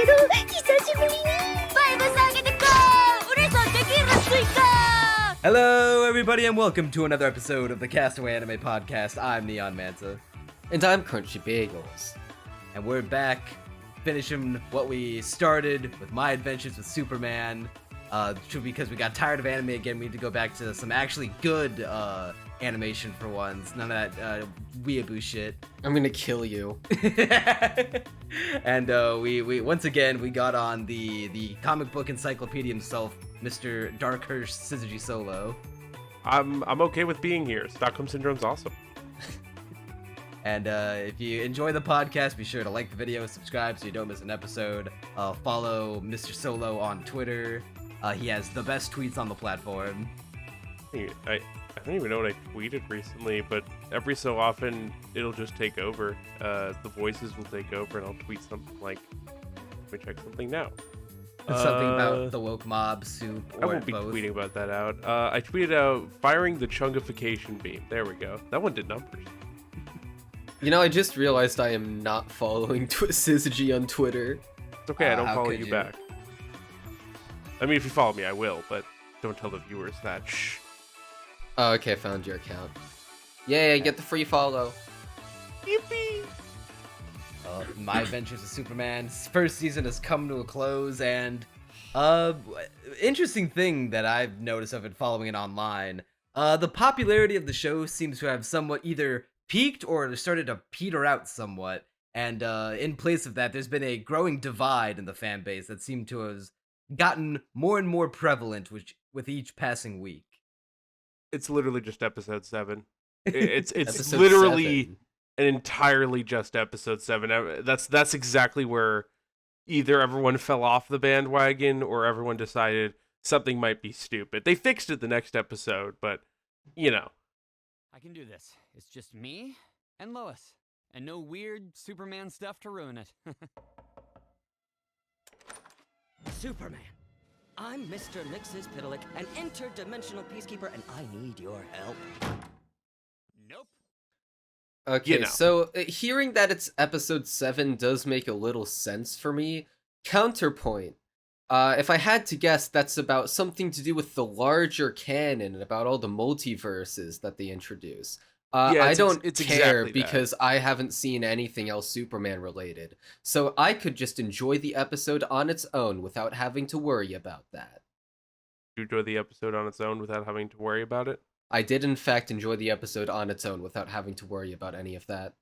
けど久しぶりにバイブス上げてこう嬉しそうできるスイカ Hello, everybody, and welcome to another episode of the Castaway Anime Podcast. I'm Neon Mansa. And I'm Crunchy Bagels. And we're back, finishing what we started with my adventures with Superman. Because we got tired of anime again, we need to go back to some actually good animation for once. None of that weeaboo shit. I'm gonna kill you. And we once again, we got on the comic book encyclopedia himself, Mr. Darkhurst SyzygySolo. I'm okay with being here. Stockholm Syndrome's awesome. And if you enjoy the podcast, be sure to like the video, subscribe so you don't miss an episode. Follow Mr. Solo on Twitter. He has the best tweets on the platform. I don't even know what I tweeted recently, but every so often it'll just take over. The voices will take over, and I'll tweet something like, "Let me check something now." Something about the woke mob, soup, or I won't be both. tweeting about that out. I tweeted out firing the chungification beam. There we go. That one did numbers. You know, I just realized I am not following Syzygy on Twitter. It's okay. I don't how follow could you you? back. I mean, if you follow me, I will, but don't tell the viewers that. Shh. Oh, okay, I found your account. Yay, get the free follow. Yippee! My adventures with Superman's first season has come to a close, and interesting thing that I've noticed of it following it online, the popularity of the show seems to have somewhat either peaked or started to peter out somewhat, and in place of that, there's been a growing divide in the fan base that seemed to have gotten more and more prevalent with each passing week. It's literally just episode 7. It's Episode literally 7. an entirely just episode 7. That's exactly where either everyone fell off the bandwagon or everyone decided something might be stupid. They fixed it the next episode, but you know. I can do this. It's just me and Lois, and no weird Superman stuff to ruin it. Superman, I'm Mr. Mxyzptlk, an interdimensional peacekeeper, and I need your help. Nope. Okay, You know. so hearing that it's episode 7 does make a little sense for me. Counterpoint. If I had to guess, that's about something to do with the larger canon and about all the multiverses that they introduce. Yeah, I it's don't it's care exactly that. because I haven't seen anything else Superman related. So I could just enjoy the episode on its own without having to worry about that. You enjoy the episode on its own without having to worry about it. I did in fact enjoy the episode on its own without having to worry about any of that.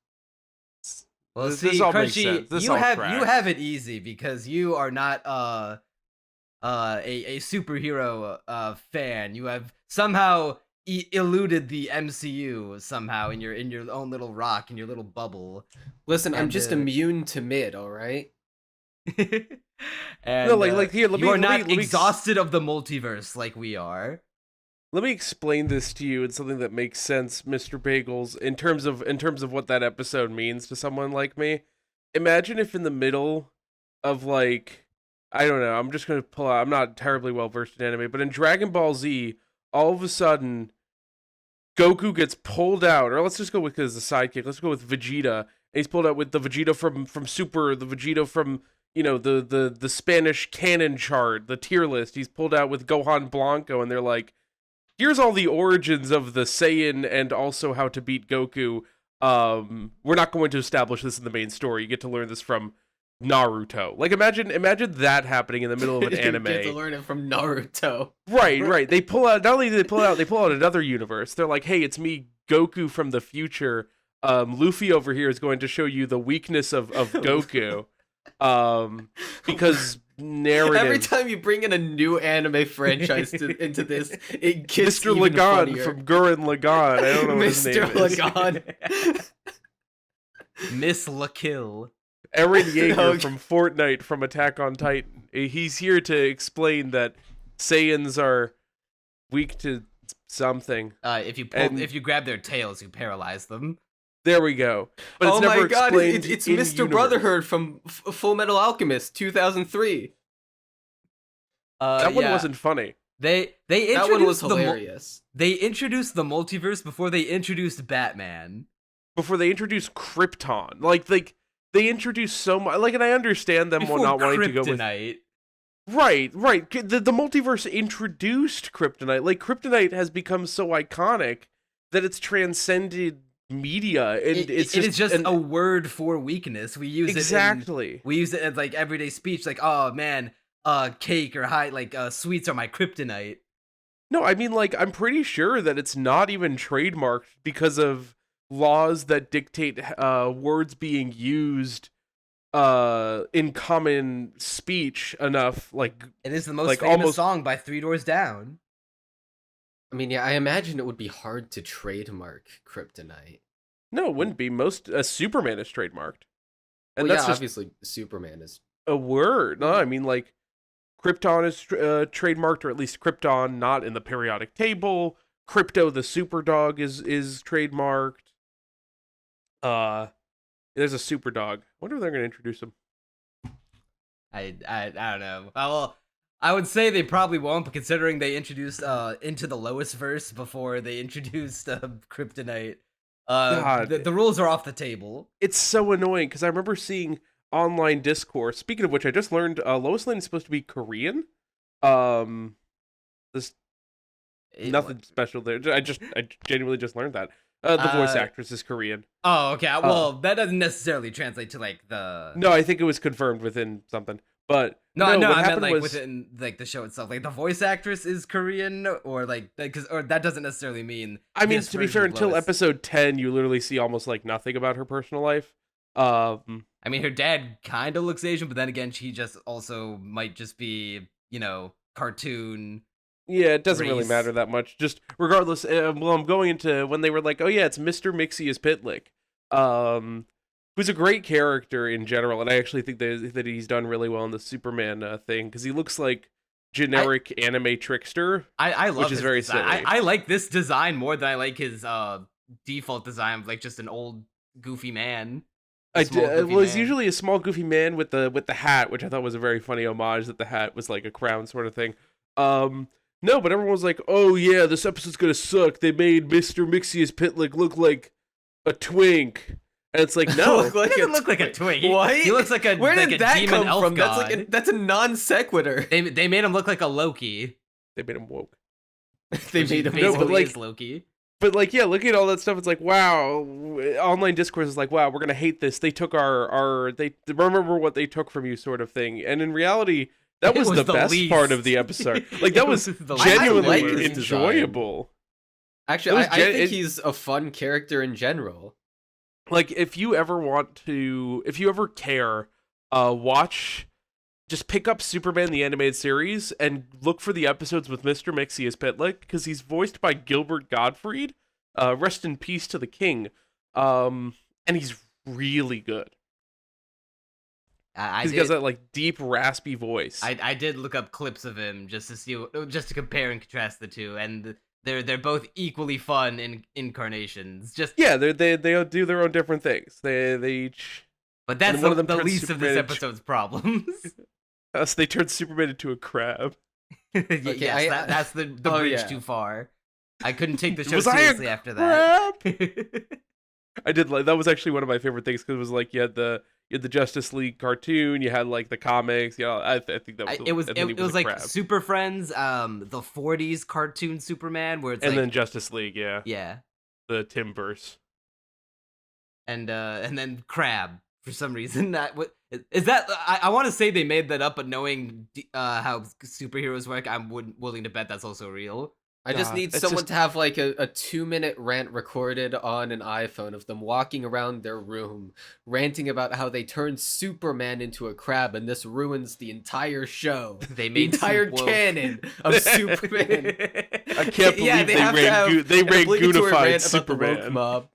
Well, This see, all makes Crunchy, sense. This you all have tracks. it easy because you are not a superhero fan. You have somehow eluded the MCU somehow in your own little rock, in your little bubble. Listen, I'm And, just immune to mid, alright? And No, like here, let you me are not let me exhausted of the multiverse like we are. Let me explain this to you in something that makes sense, Mr. Bagels, in terms of what that episode means to someone like me. Imagine if in the middle of like, I don't know, I'm just gonna pull out, I'm not terribly well versed in anime, but in Dragon Ball Z, all of a sudden Goku gets pulled out, or let's just go with as a sidekick, let's go with Vegeta, and he's pulled out with the Vegeta from Super, the Vegeta from, you know, the Spanish canon chart, the tier list, he's pulled out with Gohan Blanco, and they're like, here's all the origins of the Saiyan and also how to beat Goku. We're not going to establish this in the main story. You get to learn this from Naruto. Like, imagine that happening in the middle of an anime. You get to learn it from Naruto. Right. They pull out, not only do they pull out another universe. They're like, hey, it's me, Goku from the future. Luffy over here is going to show you the weakness of Goku. Because narrative. Every time you bring in a new anime franchise into this, it gets Mr. even Lagan funnier. from Gurren Lagann. I don't know what his name Mr. is. Lagan. Miss Lakill. Eren Yeager Okay. from Fortnite from Attack on Titan. He's here to explain that Saiyans are weak to something. If you grab their tails, you paralyze them. There we go. But it's Oh never my god, explained it's in Mr. universe. Brotherhood from Full Metal Alchemist 2003. That one Yeah. wasn't funny. They That one was introduced the hilarious. they introduced the multiverse before they introduced Batman. Before they introduced Krypton. Like they introduce so much. Like, and I understand them Before not wanting to go with. Kryptonite. Right. The multiverse introduced Kryptonite. Like, Kryptonite has become so iconic that it's transcended media, and It is just a word for weakness. We use exactly. we use it as like everyday speech, like, oh man, cake or sweets are my kryptonite. No, I mean, like, I'm pretty sure that it's not even trademarked because of laws that dictate words being used in common speech enough. Like, It is the most like, famous almost song by Three Doors Down. I mean, yeah, I imagine it would be hard to trademark kryptonite. no, it wouldn't be. Most Superman is trademarked, and Well, that's yeah, just obviously Superman is. a word. No, I mean, like, Krypton is trademarked, or at least Krypton not in the periodic table. Crypto the Superdog is trademarked. There's a Superdog. I wonder if they're going to introduce him. I don't know. Well, I would say they probably won't, but considering they introduced into the Lois verse before they introduced Kryptonite, God. the rules are off the table. It's so annoying because I remember seeing online discourse. Speaking of which, I just learned Lois Lane is supposed to be Korean. This nothing special there. I genuinely just learned that. The voice actress is Korean. Oh, okay. Well, that doesn't necessarily translate to like the. No, I think it was confirmed within something. But No, what I meant happened like was, within like the show itself. Like the voice actress is Korean, or like or that doesn't necessarily mean. I mean, this to be version fair, of until Lois. episode 10, you literally see almost like nothing about her personal life. I mean, her dad kind of looks Asian, but then again, she just also might just be, cartoon. Yeah, it doesn't really race. matter that much. Just regardless, well, I'm going into when they were like, oh yeah, it's Mr. Mxyzptlk, who's a great character in general, and I actually think that he's done really well in the Superman thing because he looks like generic anime trickster. I love which is his very design. silly. I like this design more than I like his default design of like just an old goofy man. Well, he's usually a small goofy man with the hat, which I thought was a very funny homage that the hat was like a crown sort of thing. No, but everyone was like, "Oh yeah, this episode's gonna suck. They made Mr. Mxyzptlk look like a twink," and it's like, no, He doesn't look like a twink. What? He looks like a Where like did a that demon come elf from? god. That's a non sequitur. They made him look like a Loki. they made him woke. They which made him. basically but, like, is Loki. But like, yeah, looking at all that stuff, it's like, wow. Online discourse is like, wow, we're gonna hate this. They took they remember what they took from you, sort of thing. And in reality, that It was was the the best least. part of the episode. Like, that was the genuinely I like his enjoyable. Actually, was I gen- think it- he's a fun character in general. Like, if you ever care, just pick up Superman the Animated Series and look for the episodes with Mr. Mxyzptlk, because he's voiced by Gilbert Gottfried. Rest in peace to the king. And he's really good. I He has that like deep, raspy voice. I did look up clips of him just to compare and contrast the two, and they're both equally fun in incarnations. Just Yeah, they do their own different things. They each. but that's and one of them the turns least of this Superman episode's problems. So they turned Superman into a crab. Yes, that's the Oh, bridge yeah. too far. I couldn't take the show Was I a seriously after that. crab? I did like that. Was actually one of my favorite things because it was like you had the Justice League cartoon, you had like the comics. I think that was It was and then he it was a like crab. Super Friends, the '40s cartoon Superman, where it's and like then Justice League, yeah, the Timverse. and then Crab for some reason. Is that I want to say they made that up, but knowing how superheroes work, I'm willing to bet that's also real. I just God, need it's someone just- to have like a 2-minute rant recorded on an iPhone of them walking around their room, ranting about how they turned Superman into a crab, and this ruins the entire show. They The made entire Soup Wolf. canon of Superman. I can't believe Yeah, they have to have they an obligatory Goonified rant about the woke Superman. mob.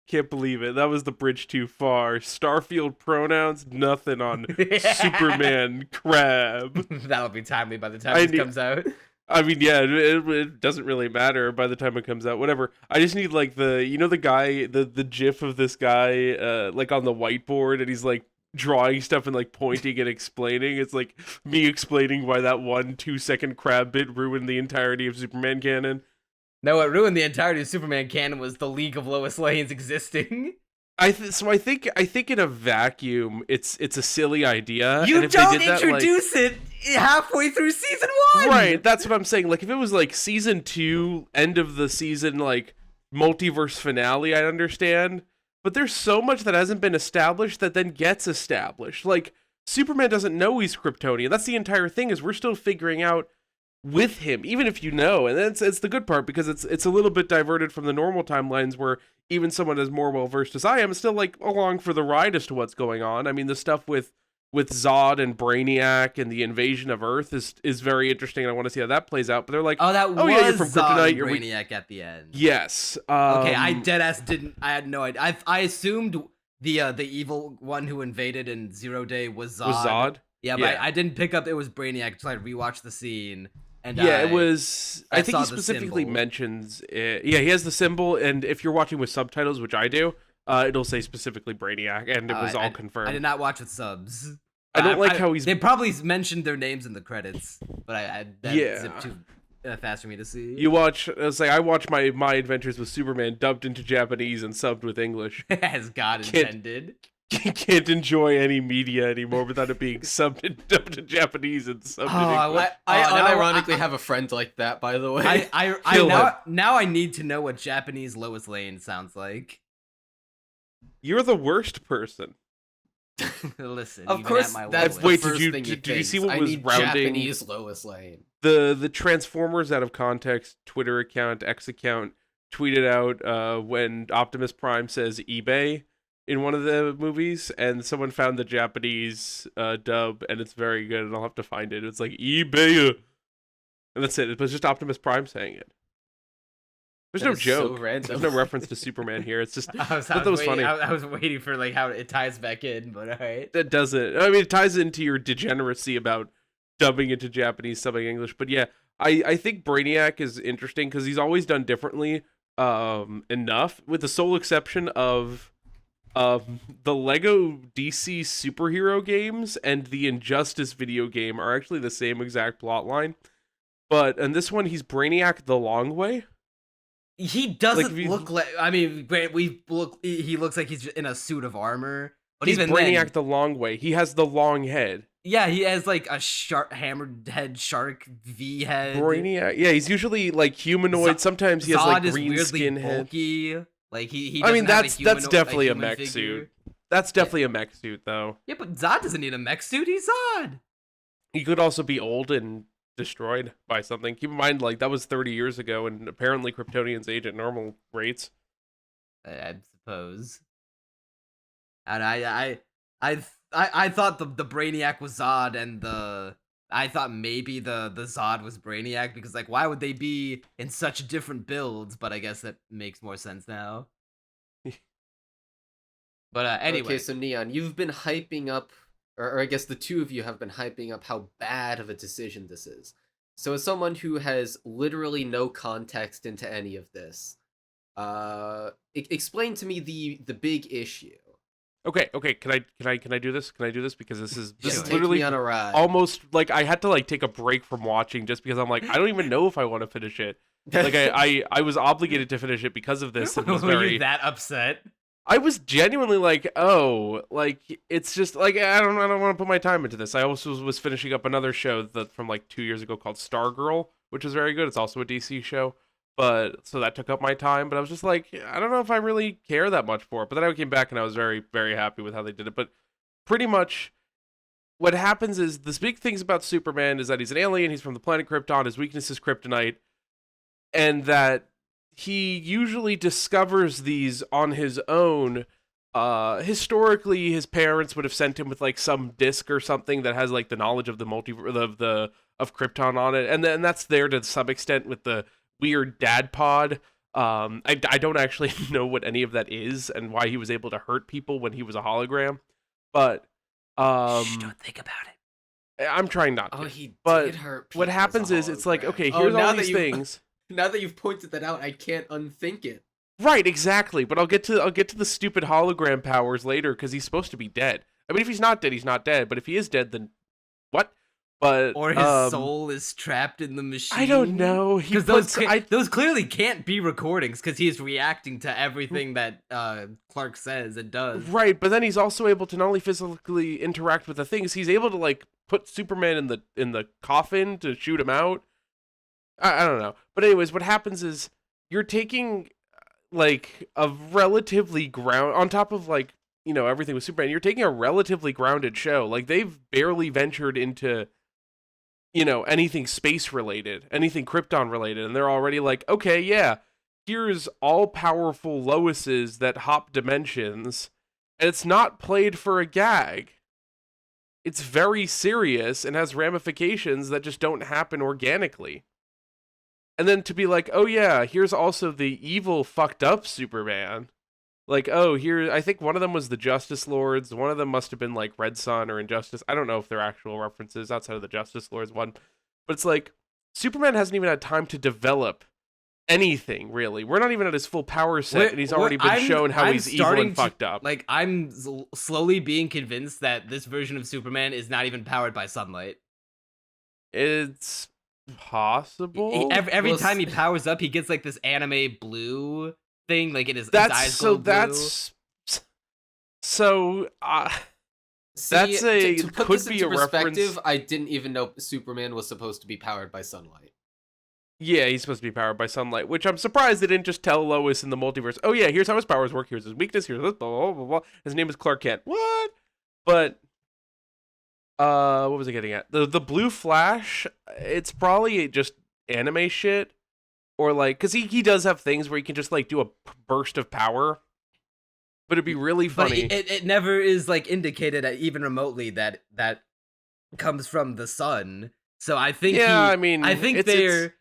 Can't believe it. That was the bridge too far. Starfield pronouns, nothing on Superman crab. That'll be timely by the time I this need- comes out. I mean, yeah, it doesn't really matter by the time it comes out. Whatever. I just need like the guy, the gif of this guy, like on the whiteboard, and he's like drawing stuff and like pointing and explaining. It's like me explaining why that 2-second crab bit ruined the entirety of Superman canon. No, what ruined the entirety of Superman canon was the League of Lois Lanes existing. I think in a vacuum, it's a silly idea. You and if don't they did that, introduce it halfway through season 1. Right, that's what I'm saying. Like, if it was like season 2, end of the season, like multiverse finale, I understand. But there's so much that hasn't been established that then gets established. Like, Superman doesn't know he's Kryptonian. That's the entire thing, is we're still figuring out with him, even if you know. And it's the good part, because it's a little bit diverted from the normal timelines where even someone as more well-versed as I am is still, like, along for the ride as to what's going on. I mean, the stuff with Zod and Brainiac and the invasion of Earth is very interesting, and I want to see how that plays out. But they're like, Oh, that was yeah, you're from Zod Kryptonite. and You're Brainiac at the end. Yes. Okay, I deadass didn't. I had no idea. I assumed the evil one who invaded in Zero Day was Zod. Was Zod? Yeah, but I didn't pick up it was Brainiac until I rewatched the scene. And yeah, it was. I think saw he the specifically symbol. mentions it. Yeah, he has the symbol, and if you're watching with subtitles, which I do, it'll say specifically Brainiac, and it was all confirmed. I did not watch with subs. I don't like how he's. They probably mentioned their names in the credits, but that Yeah. zipped too fast for me to see. You watch. It's like I watch my Adventures with Superman dubbed into Japanese and subbed with English. As God intended. Can't enjoy any media anymore without it being subbed and dubbed to Japanese and subbed in English. I now unironically have a friend like that, by the way. Now I need to know what Japanese Lois Lanes sounds like. You're the worst person. Listen, Of even course, at my that's lowest. the Wait, first did you- thing he did you thinks. see what I was need rounding- Japanese Lois Lane. The Transformers Out of Context Twitter account, X account, tweeted out when Optimus Prime says eBay in one of the movies, and someone found the Japanese dub, and it's very good, and I'll have to find it. It's like eBay, and that's it. It was just Optimus Prime saying it. There's That no is so joke. random. There's no reference to Superman here. It's just I I thought that was waiting, funny. I was waiting for like how it ties back in, but all right. That doesn't. I mean, it ties into your degeneracy about dubbing into Japanese, subbing English. But yeah, I think Brainiac is interesting because he's always done differently enough, with the sole exception of the Lego DC superhero games and the Injustice video game are actually the same exact plot line. But in this one, he's Brainiac the long way. He doesn't Like, if you- look like. I mean, he looks like he's in a suit of armor. But He's even Brainiac then, the long way. He has the long head. yeah, he has like a hammered head shark V head. Brainiac. Yeah, he's usually like humanoid. Sometimes he has Zod like is green weirdly skin head. bulky. Like he. I mean, doesn't have that's humanoid- definitely a human mech figure. suit. That's definitely a mech suit, though. Yeah, but Zod doesn't need a mech suit. He's Zod. He could also be old and destroyed by something. Keep in mind, like, that was 30 years ago, and apparently Kryptonians age at normal rates. I suppose. And I thought the Brainiac was Zod, and I thought maybe the Zod was Brainiac, because like why would they be in such different builds? But I guess that makes more sense now. But anyway, Okay, so Neon, you've been hyping up, or I guess the two of you have been hyping up how bad of a decision this is. So as someone who has literally no context into any of this, explain to me the big issue. Okay, can I do this? Can I do this? Because this is Just take literally me on a ride. almost like I had to like take a break from watching just because I'm like, I don't even know if I want to finish it. Like I was obligated to finish it because of this. And was were very you that upset? I was genuinely like, oh, like it's just like I don't want to put my time into this. I also was finishing up another show that from like 2 years ago called Stargirl, which is very good. It's also a DC show, but so that took up my time. But I was just like, I don't know if I really care that much for it. But then I came back and I was very, very happy with how they did it. But pretty much what happens is the big things about Superman is that he's an alien. He's from the planet Krypton. His weakness is kryptonite, and that he usually discovers these on his own. Historically, his parents would have sent him with like some disc or something that has like the knowledge of the of Krypton on it, and then that's there to some extent with the weird dad pod. I don't actually know what any of that is and why he was able to hurt people when he was a hologram, but Shh, don't think about it. I'm trying not to. Oh, he but did hurt people what as happens a is it's like, hologram. okay, Oh, here's now all that these you- things. Now that you've pointed that out, I can't unthink it. Right, exactly. But I'll get to the stupid hologram powers later because he's supposed to be dead. I mean, if he's not dead, he's not dead. But if he is dead, then what? But Or his soul is trapped in the machine. I don't know. He Because puts those clearly can't be recordings because he's reacting to everything that Clark says and does. right, but then he's also able to not only physically interact with the things, he's able to like put Superman in the coffin to shoot him out. I don't know. But anyways, what happens is you're taking like a relatively on top of like, you know, everything with Superman, you're taking a relatively grounded show. Like they've barely ventured into, you know, anything space related, anything Krypton related, and they're already like, okay, yeah, here's all powerful Loises that hop dimensions, and it's not played for a gag. It's very serious and has ramifications that just don't happen organically. And then to be like, oh yeah, here's also the evil fucked up Superman. Like, oh, here, I think one of them was the Justice Lords. One of them must have been like Red Sun or Injustice. I don't know if they're actual references outside of the Justice Lords one. But it's like, Superman hasn't even had time to develop anything, really. We're not even at his full power set, and he's already been shown how he's evil and fucked up. Like, I'm slowly being convinced that this version of Superman is not even powered by sunlight. It's possible. Every time he powers up, he gets like this anime blue thing, like his eyes go blue. See, to put could this be into a reference. perspective, I didn't even know Superman was supposed to be powered by sunlight. Yeah, he's supposed to be powered by sunlight, which I'm surprised they didn't just tell Lois in the multiverse, oh yeah, here's how his powers work, here's his weakness, here's this, blah, blah, blah, blah. His name is Clark Kent. What? But, what was I getting at? The Blue Flash, it's probably just anime shit, or like, because he does have things where he can just like do a burst of power, but it'd be really funny. But it never is like indicated even remotely that comes from the sun. So I think I think they're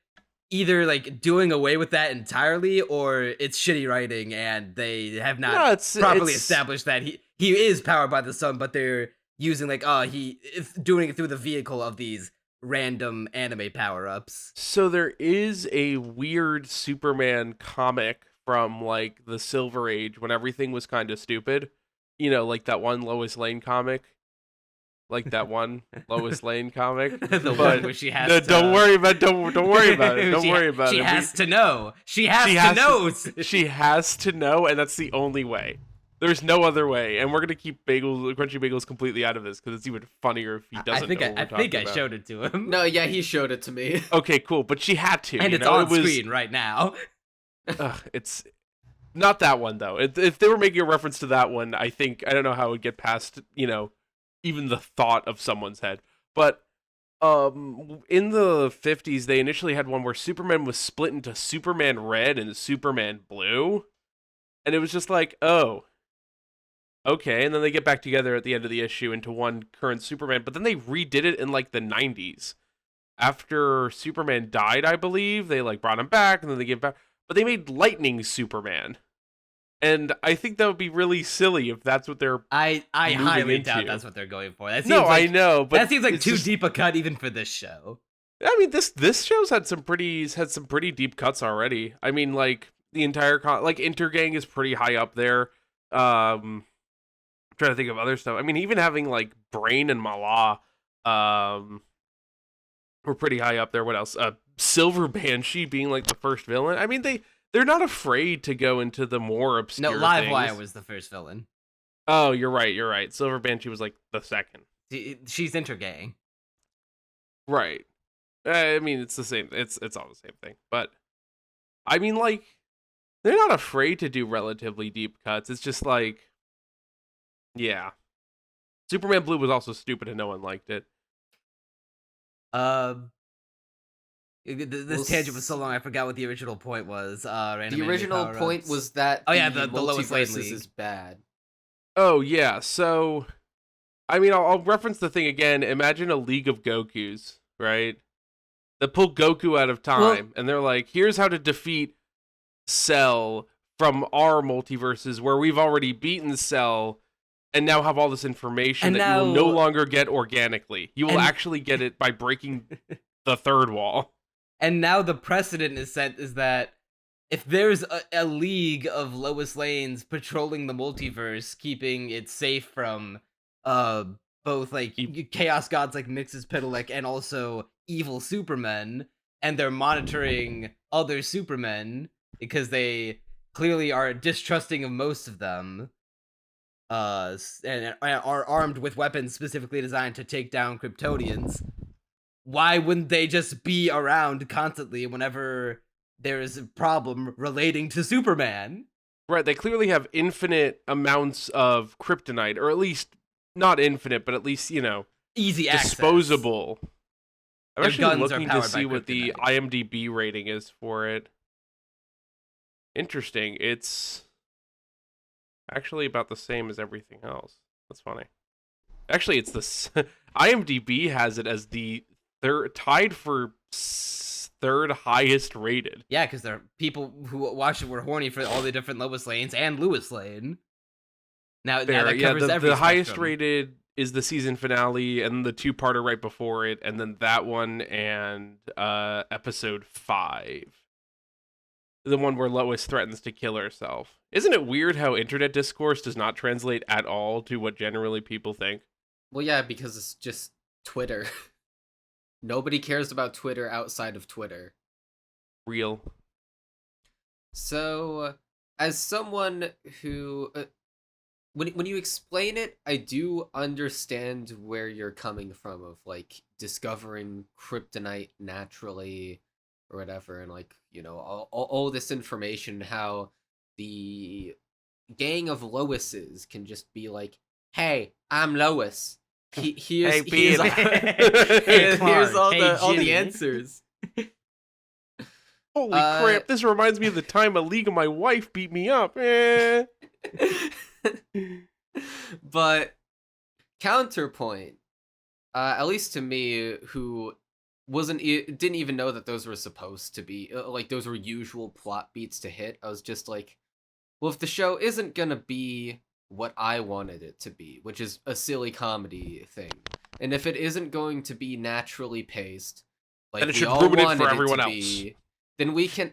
either like doing away with that entirely, or it's shitty writing and they have not properly established that he is powered by the sun, but they're using like he is doing it through the vehicle of these random anime power-ups. So there is a weird Superman comic from like the Silver Age when everything was kind of stupid, you know, like that one Lois Lane comic. Like that one Lois Lane comic. The one where she has to... Don't worry about it. Don't worry about it. Don't worry about it. She has to know. She has to know. She has to know, and that's the only way. There's no other way. And we're going to keep Crunchy Bagels completely out of this because it's even funnier if he doesn't know what we're talking about. I showed it to him. No, yeah, he showed it to me. Okay, cool. But she had to. And it's on screen right now. It's not that one, though. If they were making a reference to that one, I don't know how it would get past, you know, even the thought of someone's head. But in the 50s, they initially had one where Superman was split into Superman Red and Superman Blue. And it was just like, oh, okay. And then they get back together at the end of the issue into one current Superman. But then they redid it in like the 90s. After Superman died, I believe, they like brought him back and then they gave back. But they made Lightning Superman. And I think that would be really silly if that's what they're I highly into. doubt that's what they're going for. I know, but that seems like too deep a cut even for this show. I mean, this show's had some pretty deep cuts already. I mean, like the entire like Intergang is pretty high up there. I'm trying to think of other stuff. I mean, even having like Brain and Mala, were pretty high up there. What else? Silver Banshee being like the first villain. I mean, they're not afraid to go into the more obscure things. No, Livewire was the first villain. Oh, you're right. Silver Banshee was like the second. She's Intergang. Right. I mean, it's the same. It's all the same thing. But I mean, like, they're not afraid to do relatively deep cuts. It's just like, yeah. Superman Blue was also stupid and no one liked it. This tangent was so long I forgot what the original point was. The original point was that the Lois Lanes is bad. Oh yeah, so I mean I'll reference the thing again. Imagine a League of Gokus, right? They pull Goku out of time, and they're like, "Here's how to defeat Cell from our multiverses, where we've already beaten Cell." And now have all this information that you will no longer get organically. You will actually get it by breaking the third wall. And now the precedent is set is that if there's a league of Lois Lanes patrolling the multiverse, keeping it safe from both like chaos gods like Mxyzptlk and also evil supermen, and they're monitoring other supermen because they clearly are distrusting of most of them, and are armed with weapons specifically designed to take down Kryptonians. Why wouldn't they just be around constantly whenever there is a problem relating to Superman? Right, they clearly have infinite amounts of kryptonite, or at least not infinite, but at least, Easy access. disposable. I'm Their actually guns are looking to powered by see what the kryptonite. IMDb rating is for it. Interesting. It's actually about the same as everything else. That's funny. Actually, it's the IMDb has it as the tied for third highest rated. Yeah, because there are people who watched it were horny for all the different Lois Lanes and Lois Lane. Now that covers every the highest spectrum. rated is the season finale and the two-parter right before it, and then that one and episode 5. The one where Lois threatens to kill herself. Isn't it weird how internet discourse does not translate at all to what generally people think? Well, yeah, because it's just Twitter. Nobody cares about Twitter outside of Twitter. Real. So, as someone who... when you explain it, I do understand where you're coming from of, like, discovering kryptonite naturally or whatever, and, like, all this information, how the gang of Loises can just be like, hey, I'm Lois. Here's Bean. here's all Hey, the Jimmy. answers. Holy crap, this reminds me of the time a league of my wife beat me up. Eh. But counterpoint, at least to me, who didn't even know that those were supposed to be like those were usual plot beats to hit. I was just like, well, if the show isn't gonna be what I wanted it to be, which is a silly comedy thing, and if it isn't going to be naturally paced, like Then it we should all ruin it wanted for everyone to else. be, then we can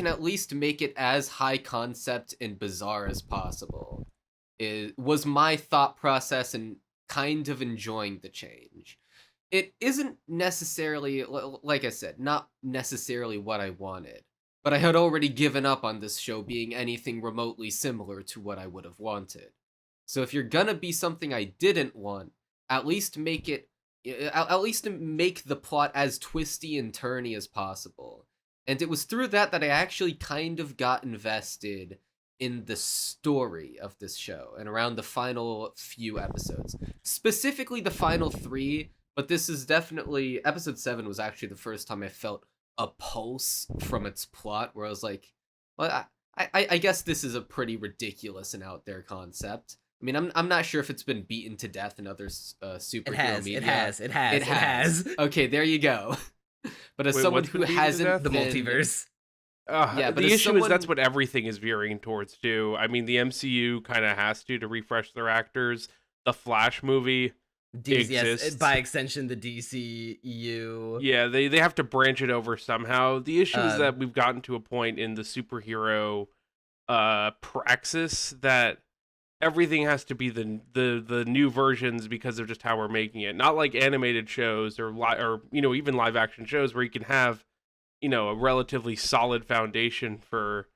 at least make it as high concept and bizarre as possible. Was my thought process and kind of enjoying the change. It isn't necessarily, like I said, not necessarily what I wanted, but I had already given up on this show being anything remotely similar to what I would have wanted. So if you're gonna be something I didn't want, at least make the plot as twisty and turny as possible. And it was through that I actually kind of got invested in the story of this show and around the final few episodes. Specifically the final 3, but this is definitely... Episode 7 was actually the first time I felt a pulse from its plot, where I was like, well, I guess this is a pretty ridiculous and out there concept. I mean, I'm not sure if it's been beaten to death in other superhero media. It has. Okay, there you go. But as Wait, someone what's who been beaten to hasn't death? The been... multiverse. Yeah, but the as issue is that's someone- what everything is veering towards too. I mean, the MCU kind of has to refresh their actors. The Flash movie Yes, exists. by extension, the DCEU. Yeah, they have to branch it over somehow. The issue is Um, that we've gotten to a point in the superhero praxis that everything has to be the new versions because of just how we're making it. Not like animated shows or even live action shows where you can have a relatively solid foundation for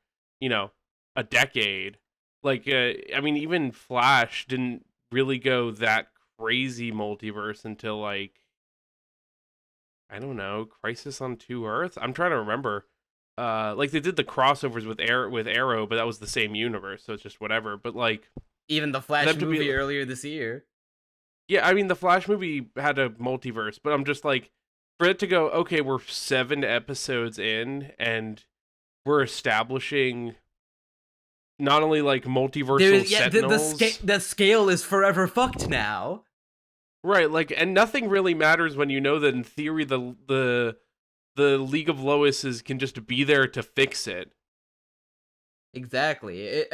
a decade. Like I mean, even Flash didn't really go that crazy multiverse until like, I don't know, Crisis on 2 Earths. I'm trying to remember. Like they did the crossovers with Arrow, but that was the same universe, so it's just whatever. But like, Even the Flash That to be- movie earlier this year. yeah, I mean the Flash movie had a multiverse, but I'm just like, for it to go, okay, we're 7 episodes in and we're establishing not only like multiversal sentinels, The scale is forever fucked now. right? Like, and nothing really matters when you know that in theory the League of Loises can just be there to fix it. Exactly.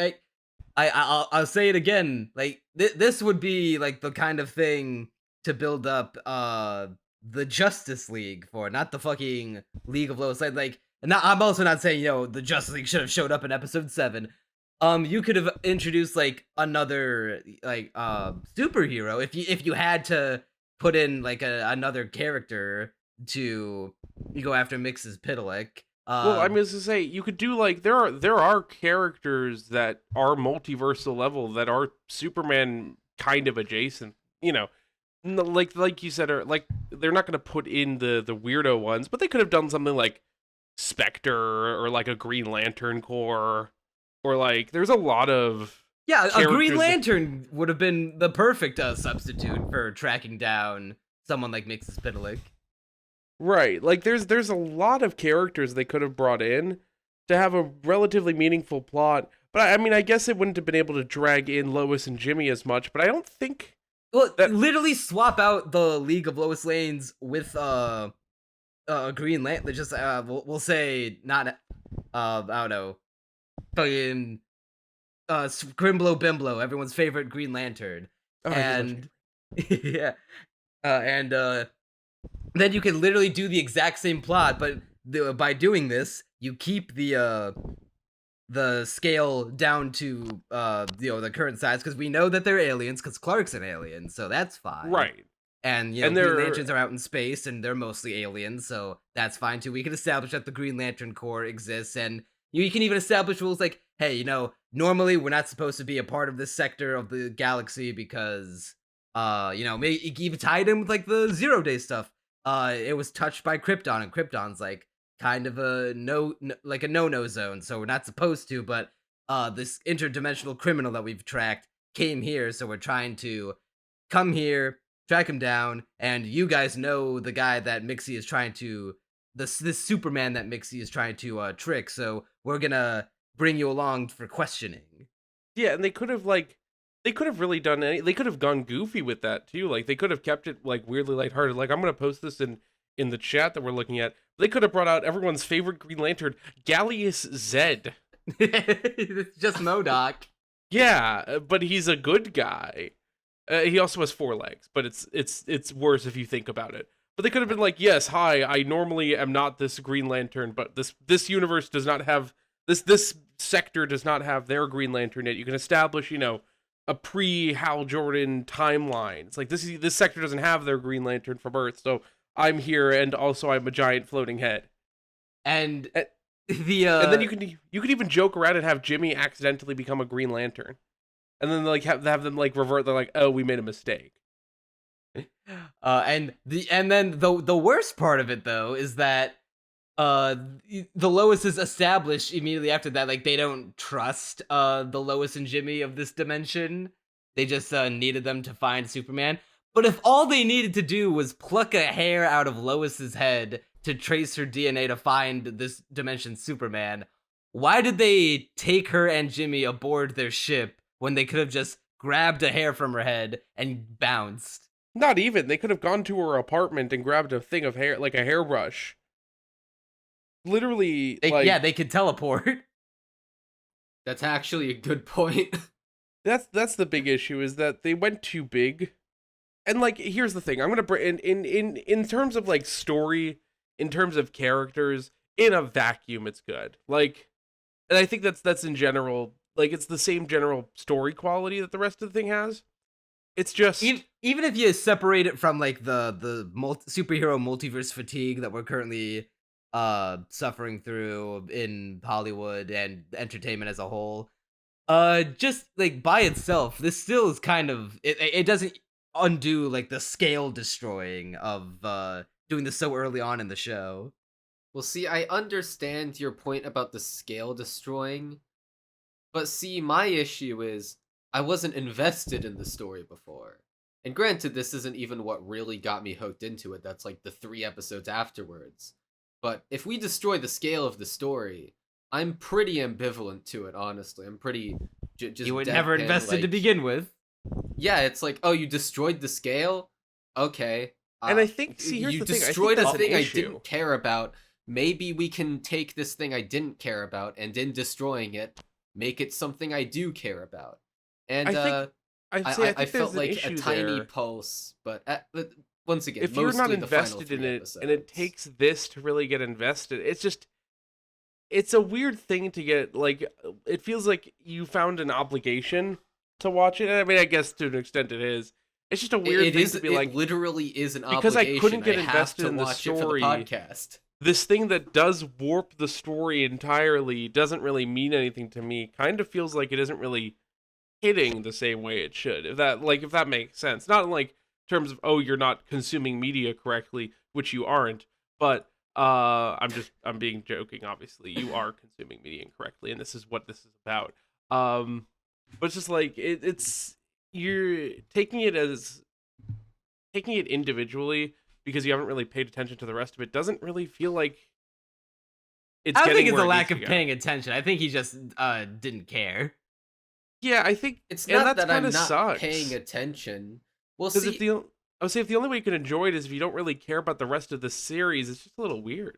I'll say it again. Like this would be like the kind of thing to build up the Justice League for, not the fucking League of Lois Lane. Like, I'm also not saying the Justice League should have showed up in episode 7. You could have introduced like another like superhero if you had to put in like another character to go after Mxyzptlk. Well, I mean, as to say, you could do like there are characters that are multiversal level that are Superman kind of adjacent. You know, like you said, or like they're not going to put in the weirdo ones, but they could have done something like Spectre or like a Green Lantern Corps, or like there's a lot of Yeah, a Green characters that- Lantern would have been the perfect substitute for tracking down someone like Mxyzptlk. right. Like there's a lot of characters they could have brought in to have a relatively meaningful plot. But I mean, I guess it wouldn't have been able to drag in Lois and Jimmy as much. But I don't think Well, that- literally swap out the League of Lois Lanes with Green Lantern. Just we'll say not I don't know, fucking Scrimblow Bimblow, everyone's favorite Green Lantern, Oh, I do love and yeah, and then you can literally do the exact same plot, but by doing this, you keep the scale down to the current size, because we know that they're aliens, because Clark's an alien, so that's fine. right. And And Green they're- Lanterns are out in space, and they're mostly aliens, so that's fine too. We can establish that the Green Lantern Corps exists, and you can even establish rules like, hey, normally we're not supposed to be a part of this sector of the galaxy because, maybe even tied in with like the 0 Day stuff. It was touched by Krypton, and Krypton's like kind of a no-no zone, so we're not supposed to. But this interdimensional criminal that we've tracked came here, so we're trying to come here, track him down, and you guys know the guy that Mixie is trying to, this Superman that Mixie is trying to trick, so we're gonna bring you along for questioning. Yeah, and they could have really done they could have gone goofy with that too. Like they could have kept it like weirdly lighthearted. Like I'm gonna post this in the chat that we're looking at. They could have brought out everyone's favorite Green Lantern, Gallius Zed. It's just MODOK. Yeah, but he's a good guy. He also has 4 legs, but it's worse if you think about it. But they could have been like, yes, hi, I normally am not this Green Lantern, but this universe does not have this sector does not have their Green Lantern yet. You can establish, a pre-Hal Jordan timeline. It's like this sector doesn't have their Green Lantern from Earth, so I'm here, and also I'm a giant floating head. And And and then you can even joke around and have Jimmy accidentally become a Green Lantern, and then like have them like revert. They're like, oh, we made a mistake. and then the worst part of it though is that the Lois is established immediately after that, like they don't trust the Lois and Jimmy of this dimension. They just needed them to find Superman. But if all they needed to do was pluck a hair out of Lois's head to trace her DNA to find this dimension's Superman, why did they take her and Jimmy aboard their ship when they could have just grabbed a hair from her head and bounced? Not even. They could have gone to her apartment and grabbed a thing of hair, like a hairbrush. Literally, They could teleport. That's actually a good point. that's the big issue, is that they went too big. And like, here's the thing: I'm gonna bring in terms of like story, in terms of characters, in a vacuum, it's good. Like, and I think that's in general, like it's the same general story quality that the rest of the thing has. It's just Even if you separate it from like the superhero multiverse fatigue that we're currently suffering through in Hollywood and entertainment as a whole, just like by itself, this still is kind of it doesn't undo like the scale destroying of doing this so early on in the show. Well, see, I understand your point about the scale destroying, but see, my issue is I wasn't invested in the story before. And granted, this isn't even what really got me hooked into it. That's like the 3 episodes afterwards. But if we destroy the scale of the story, I'm pretty ambivalent to it, honestly. I'm pretty just You were never deadpan, invested to like- begin with. Yeah, it's like, oh, you destroyed the scale? Okay. And I think, see, here's you the thing, I think destroyed a that's an thing I issue. didn't care about. Maybe we can take this thing I didn't care about, and in destroying it, make it something I do care about. And I think I there's felt an like a issue tiny there. pulse, but once again, If you're not mostly the final invested in 3 it, episodes. and it takes this to really get invested, it's just it's a weird thing to get, like, it feels like you found an obligation to watch it. I mean, I guess to an extent it is. It's just a weird thing to be like, literally is an because obligation. I couldn't get have invested to in the watch it for story. podcast. This thing that does warp the story entirely doesn't really mean anything to me. Kind of feels like it isn't really hitting the same way it should. If that makes sense. Not in like terms of, oh, you're not consuming media correctly, which you aren't, but I'm being joking, obviously. You are consuming media incorrectly, and this is what this is about. But it's just like it's you're taking it individually because you haven't really paid attention to the rest of it. Doesn't really feel like it's I don't getting think it's where a it lack needs of to go. paying attention. I think he just didn't care. Yeah, I think It's and not that I'm kinda not sucks. paying attention. Well, Because see, I would say if the only way you can enjoy it is if you don't really care about the rest of the series, it's just a little weird.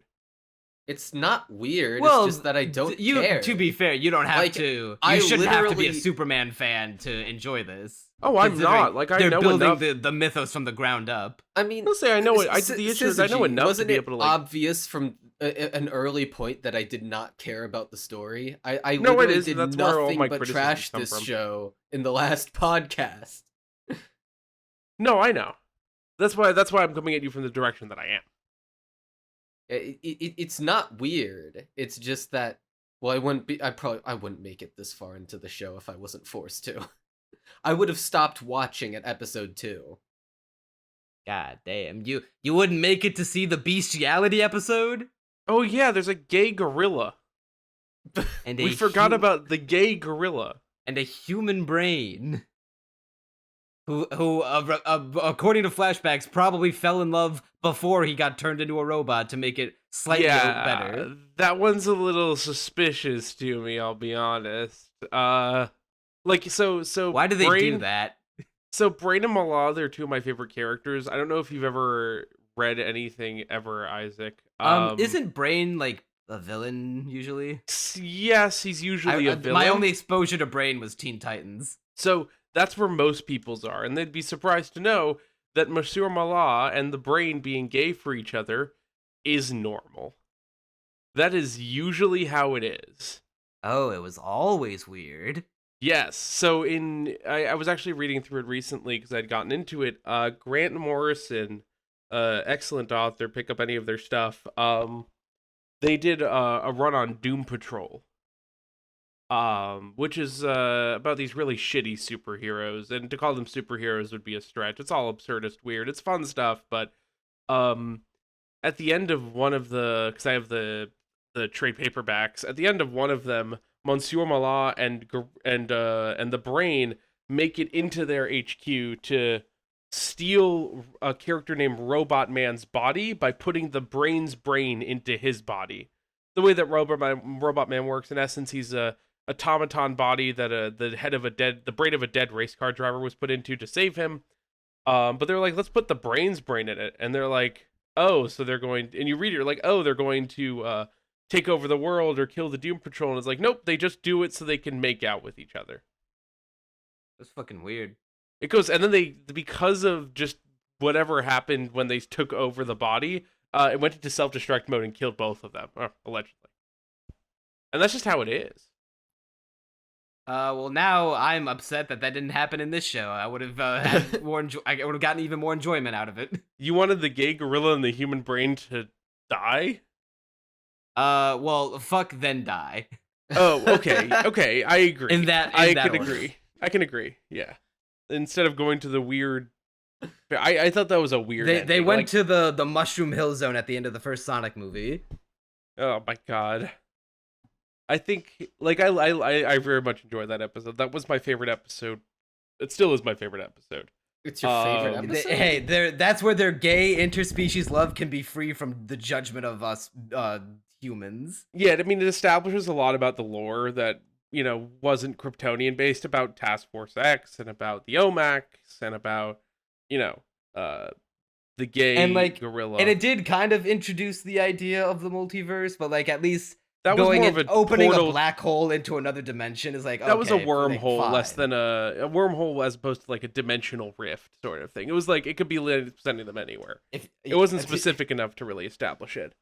it's not weird. Well, it's just that I don't you, care. To be fair, you don't have Like, to. I You shouldn't have to be a literally- Superman fan to enjoy this. Oh, I'm Considering not. Like, I they're know building enough. the mythos from the ground up. I mean, I'll say I know it. S- The issue is I know Syzygy, enough wasn't to be it able to like. obvious from an early point that I did not care about the story? I No, it literally is, did and that's where all nothing my but criticisms trash come this from. show in the last podcast. No, I know. That's why I'm coming at you from the direction that I am. It's not weird. It's just that, well, I wouldn't make it this far into the show if I wasn't forced to. I would have stopped watching at episode 2. God damn, you wouldn't make it to see the bestiality episode? Oh yeah, there's a gay gorilla. And We forgot about the gay gorilla. and a human brain. Who according to flashbacks, probably fell in love before he got turned into a robot to make it slightly better. That one's a little suspicious to me, I'll be honest. Like so Why do they do that? So Brain and Mallah, they're two of my favorite characters. I don't know if you've ever read anything ever, Isaac. Isn't Brain like a villain usually? Yes, he's usually a villain. My only exposure to Brain was Teen Titans. So that's where most people's are, and they'd be surprised to know that Monsieur Mallah and the Brain being gay for each other is normal. That is usually how it is. Oh, it was always weird. Yes. So I was actually reading through it recently because I'd gotten into it. Grant Morrison, excellent author. Pick up any of their stuff. They did a run on Doom Patrol, which is about these really shitty superheroes, and to call them superheroes would be a stretch. It's all absurdist, weird. It's fun stuff, but at the end of one of the, because I have the trade paperbacks, at the end of one of them, Monsieur Mallah and the Brain make it into their HQ to steal a character named Robot Man's body by putting the Brain's brain into his body. The way that Robot Man works, in essence, he's a automaton body that the brain of a dead race car driver was put into to save him. But they're like, let's put the Brain's brain in it, and they're like, oh, so they're going, and you read it, you're like, oh, they're going to take over the world or kill the Doom Patrol, and it's like, nope, they just do it so they can make out with each other. That's fucking weird. It goes, and then because of just whatever happened when they took over the body, it went into self-destruct mode and killed both of them, allegedly. And that's just how it is. Well, now I'm upset that didn't happen in this show. I would have had more. I would have gotten even more enjoyment out of it. You wanted the gay gorilla and the human brain to die? Well, fuck then die. Oh, okay, okay, I agree. I can order. agree. I can agree. Yeah. Instead of going to the weird, I thought that was a weird. They ending. went Like, to the Mushroom Hill Zone at the end of the first Sonic movie. oh my god. I think I very much enjoyed that episode. That was my favorite episode. It still is my favorite episode. It's your favorite episode? Hey, that's where their gay interspecies love can be free from the judgment of us humans. Yeah, I mean, it establishes a lot about the lore that, wasn't Kryptonian based, about Task Force X and about the Omacs and about, the gay And gorilla. and it did kind of introduce the idea of the multiverse, but at least that was going more and of a opening portal. a black hole into another dimension is like, That was a okay, wormhole, fine. less than a wormhole as opposed to like a dimensional rift sort of thing. It was like it could be sending them anywhere. It wasn't specific enough to really establish it.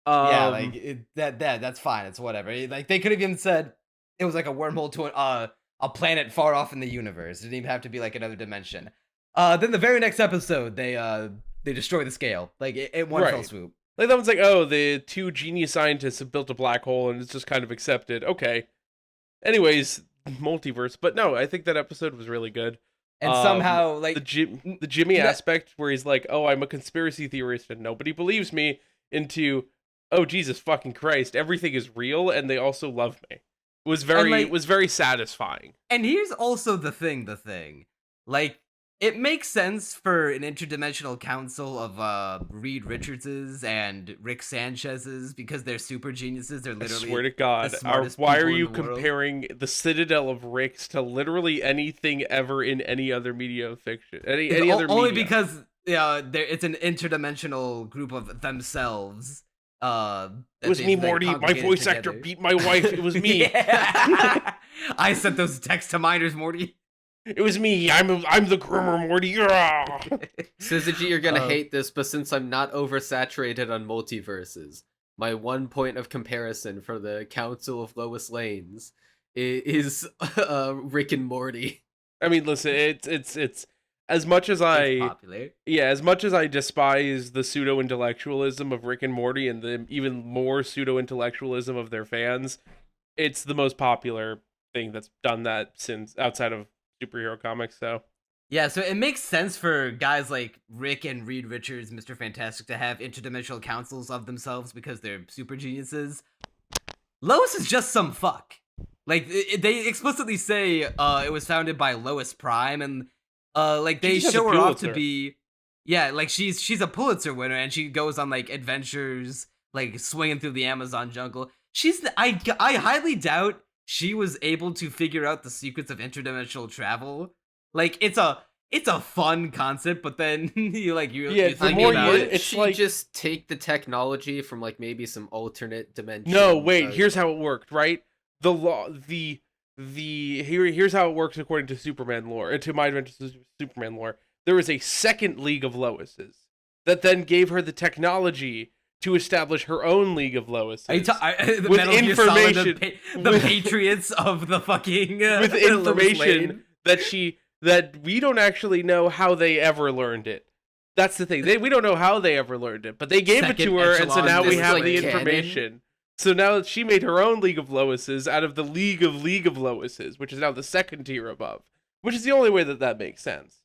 Yeah, like that's fine. It's whatever. Like they could have even said it was like a wormhole to a planet far off in the universe. It didn't even have to be like another dimension. Then the very next episode, they destroy the scale like in one fell Right. swoop. Like that one's like, oh, the two genius scientists have built a black hole and it's just kind of accepted. Okay. Anyways, multiverse. But no, I think that episode was really good. And somehow like the Jimmy aspect where he's like, oh, I'm a conspiracy theorist and nobody believes me, into, oh, Jesus fucking Christ, everything is real and they also love me. It was very satisfying. And here's also the thing. Like, it makes sense for an interdimensional council of Reed Richards's and Rick Sanchez's because they're super geniuses. They're I literally swear to God, the smartest why people are in you the world. comparing the Citadel of Ricks to literally anything ever in any other media of fiction? Any other only media? because it's an interdimensional group of themselves. It was me, Morty. My voice actor beat my wife. It was me. Yeah. I sent those texts to minors, Morty. It was me. I'm the groomer, Morty. Yeah. Syzygy, you're gonna hate this, but since I'm not oversaturated on multiverses, my one point of comparison for the Council of Lois Lanes is Rick and Morty. I mean, listen, it's as much as It's popular. as much as I despise the pseudo-intellectualism of Rick and Morty and the even more pseudo-intellectualism of their fans, it's the most popular thing that's done that since outside of superhero comics. So Yeah, so it makes sense for guys like Rick and Reed Richards, Mr. Fantastic, to have interdimensional councils of themselves because they're super geniuses. Lois is just some fuck. Like, they explicitly say it was founded by Lois Prime, and like they She just has show a her off to Pulitzer. be, yeah, like she's a Pulitzer winner, and she goes on like adventures, like swinging through the Amazon jungle. I highly doubt she was able to figure out the secrets of interdimensional travel. Like it's a fun concept, but then you Yeah, the think more about you- it. Wouldn't it's she like- just take the technology from like maybe some alternate dimension? no, wait. Here's how it worked, right? The law, here's how it works according to Superman lore. To My Adventures of Superman lore, there was a second League of Loises that then gave her the technology to establish her own League of Loises. The with Metal Gear Solid, information- the with- Patriots of the fucking with Lois information Lane. that we don't actually know how they ever learned it. That's the thing. We don't know how they ever learned it, but they gave it to Second her, and so echelon now we This is have like the canon? information. So now she made her own League of Loises out of the League of Loises, which is now the second tier above. Which is the only way that makes sense.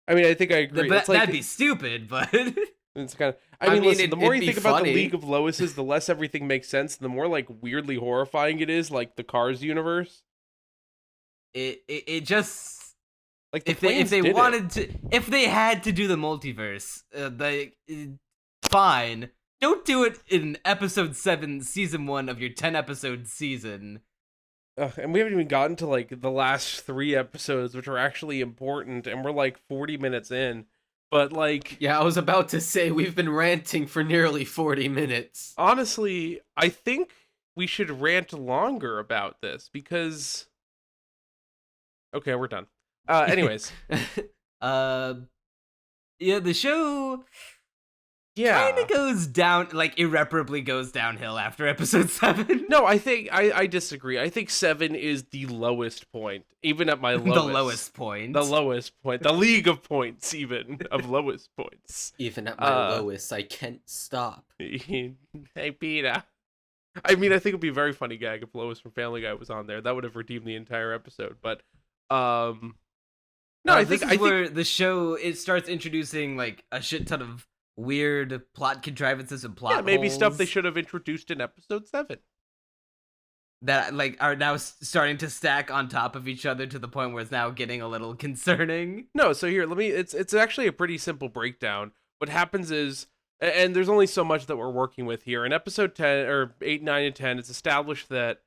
I mean, I think I agree. It's like, That'd be stupid, but it's kind of. I I mean, mean, listen. The more it'd you be think about the funny. League of Loises, the less everything makes sense. The more like weirdly horrifying it is, like the Cars universe. it just Like the if they planes did it. wanted to, if they had to do the multiverse, fine. Don't do it in episode 7, season 1 of your 10 episode season. Ugh, and we haven't even gotten to like the last 3 episodes, which are actually important, and we're like 40 minutes in. But like, Yeah, I was about to say we've been ranting for nearly 40 minutes. honestly, I think we should rant longer about this because. Okay, we're done. Anyways, Yeah, the show yeah. kind of goes down, like irreparably goes downhill after episode 7. No, I think I disagree. I think 7 is the lowest point, even at my lowest. The lowest point. The lowest point. The league of points, even of lowest points. Even at my lowest, I can't stop. Hey, Peter. I mean, I think it'd be a very funny gag if Lois from Family Guy was on there. That would have redeemed the entire episode. But, no, I think where the show it starts introducing like a shit ton of weird plot contrivances and plot maybe stuff holes they should have introduced in episode 7. that like are now starting to stack on top of each other to the point where it's now getting a little concerning. No, so here, it's actually a pretty simple breakdown. What happens is, and there's only so much that we're working with here. In episode 10 or 8, 9, and 10, it's established that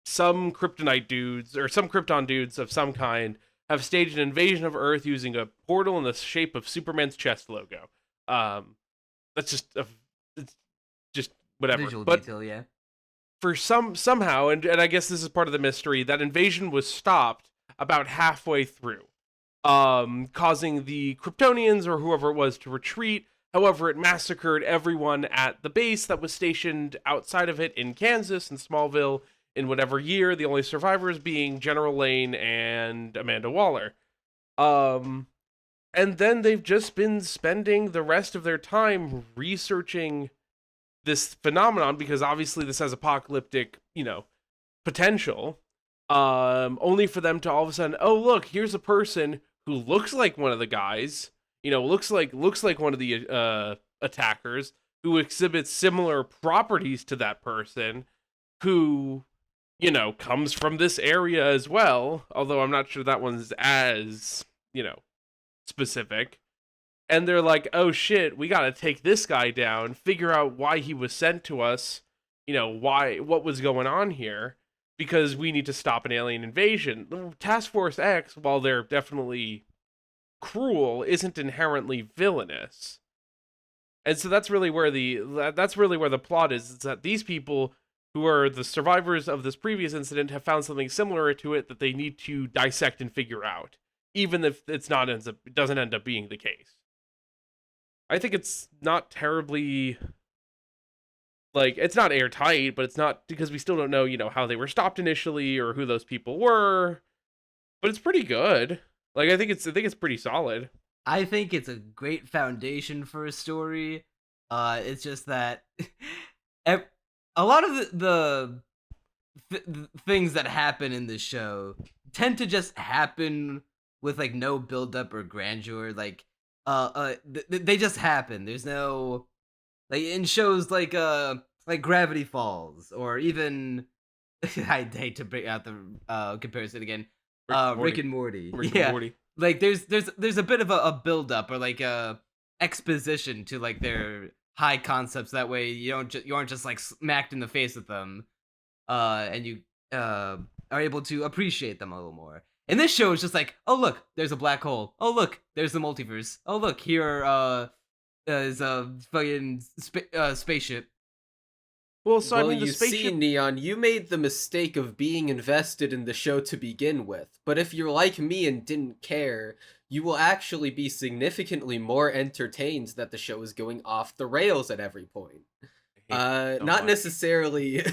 some Kryptonite dudes or some Krypton dudes of some kind have staged an invasion of Earth using a portal in the shape of Superman's chest logo. That's it's just whatever. Visual But detail, yeah. for somehow, and I guess this is part of the mystery, that invasion was stopped about halfway through, causing the Kryptonians or whoever it was to retreat, However, it massacred everyone at the base that was stationed outside of it in Kansas and Smallville in whatever year, the only survivors being General Lane and Amanda Waller. And then they've just been spending the rest of their time researching this phenomenon, because obviously this has apocalyptic, potential. Only for them to all of a sudden, oh look, here's a person who looks like one of the guys, looks like one of the attackers, who exhibits similar properties to that person, who, comes from this area as well, although I'm not sure that one's as, specific. And they're like, oh shit, we gotta take this guy down, figure out why he was sent to us, what was going on here, because we need to stop an alien invasion. Task Force X, while they're definitely cruel, isn't inherently villainous. And so that's really where the plot is that these people who are the survivors of this previous incident have found something similar to it that they need to dissect and figure out, even if it doesn't end up being the case. I think it's not terribly, it's not airtight, but it's not, because we still don't know, how they were stopped initially or who those people were, but it's pretty good. I think it's pretty solid. I think it's a great foundation for a story. It's just that a lot of the things that happen in this show tend to just happen with no build up or grandeur. They just happen. There's no in shows like Gravity Falls, or even I hate to bring out the comparison again. Rick and Morty. And Morty. There's a bit of a build up, or a exposition to their high concepts. That way you aren't just smacked in the face with them, and you are able to appreciate them a little more. And this show is just oh look, there's a black hole. Oh look, there's the multiverse. Oh look, here is a fucking spaceship. Well, you see, Neon, you made the mistake of being invested in the show to begin with. But if you're like me and didn't care, you will actually be significantly more entertained that the show is going off the rails at every point. Not necessarily...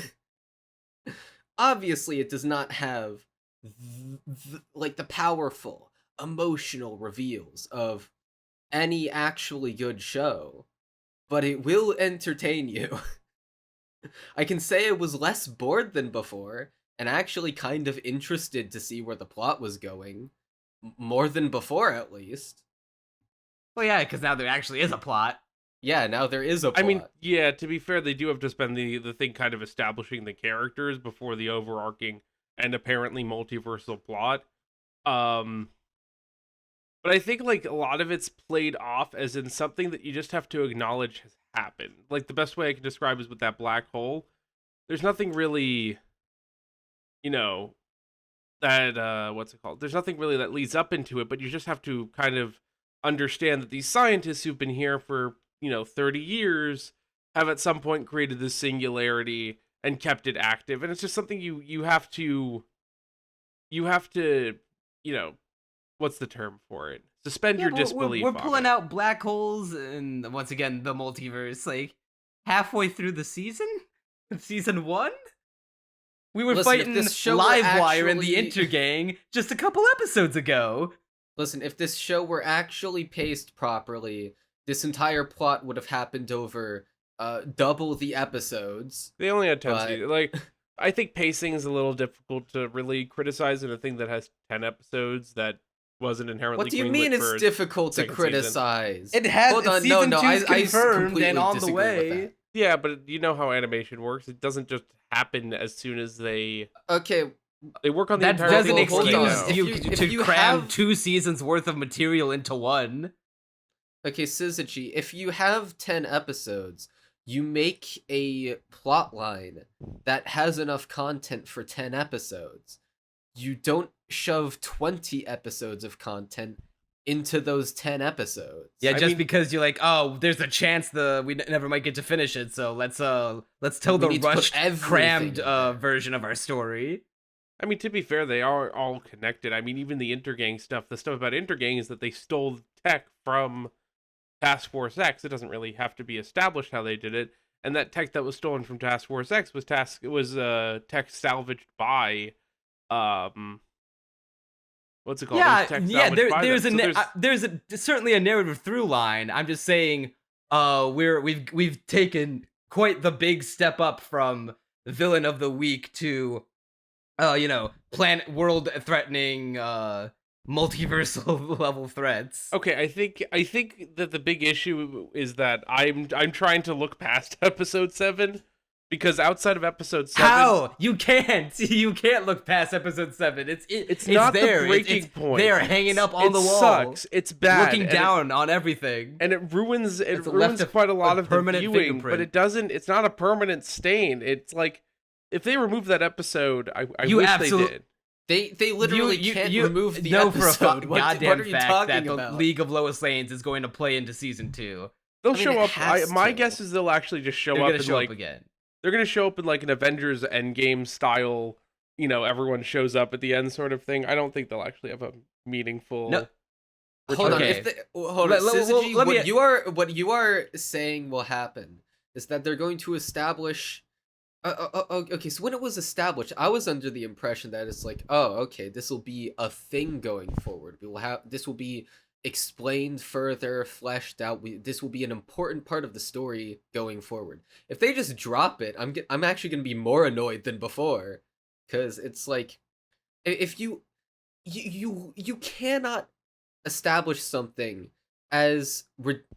Obviously, it does not have the powerful, emotional reveals of any actually good show, but it will entertain you. I can say I was less bored than before, and actually kind of interested to see where the plot was going. More than before, at least. Well, yeah, because now there actually is a plot. Yeah, now there is a plot. I mean, yeah, to be fair, they do have to spend the thing kind of establishing the characters before the overarching and apparently multiversal plot. But I think a lot of it's played off as in something that you just have to acknowledge has happened. The best way I can describe is with that black hole. There's nothing really, that what's it called? There's nothing really that leads up into it, but you just have to kind of understand that these scientists who've been here for 30 years have at some point created this singularity and kept it active, and it's just something you have to what's the term for it? Suspend your disbelief. We're pulling out black holes, and once again the multiverse. Halfway through the season, season 1, we were fighting Livewire and the Intergang just a couple episodes ago. Listen, if this show were actually paced properly, this entire plot would have happened over double the episodes. They only had 10 seasons. I think pacing is a little difficult to really criticize in a thing that has 10 episodes that wasn't inherently. What do you mean it's difficult to criticize? It has. Hold on, season no, 2's I confirmed and on the way. Yeah, but you know how animation works. It doesn't just happen as soon as they. Okay. They work on the that entire doesn't thing excuse you if to you cram have 2 seasons worth of material into one. Okay, Syzygy, if you have 10 episodes, you make a plot line that has enough content for 10 episodes. You don't shove 20 episodes of content into those 10 episodes. Yeah, because you're oh, there's a chance we never might get to finish it, so let's tell the rushed, crammed version of our story. I mean, to be fair, they are all connected. I mean, even the Intergang stuff, the stuff about Intergang is that they stole tech from Task Force X, it doesn't really have to be established how they did it. And that tech that was stolen from Task Force X was tech salvaged by what's it called? It was tech salvaged by them. So there's certainly a narrative through line. I'm just saying, we've taken quite the big step up from villain of the week to, planet world threatening, multiversal level threats. Okay, I think that the big issue is that I'm trying to look past episode 7, because outside of episode 7, how you can't look past episode 7. It's not there. The breaking point. They are hanging up on the wall. It sucks. It's bad. Looking down on everything, and it ruins left quite a lot of the permanent viewing. fingerprint. But it doesn't. It's not a permanent stain. It's like if they remove that episode, I wish they did. They literally can't remove the know episode. For a goddamn what are you fact talking that about? the League of Lois Lanes is going to play into season 2. They'll I mean, show it up. has My to. guess is they'll actually just show They're up gonna and show like up again. they're gonna show up in like an Avengers Endgame style. Everyone shows up at the end sort of thing. I don't think they'll actually have a meaningful. No. Hold on. Okay. Hold on. Syzygy, let me- what you are saying will happen is that they're going to establish. Okay, so when it was established, I was under the impression that it's like, oh, okay, this will be a thing going forward. This will be explained further, fleshed out. This will be an important part of the story going forward. If they just drop it, I'm actually going to be more annoyed than before, because it's like, if you cannot establish something as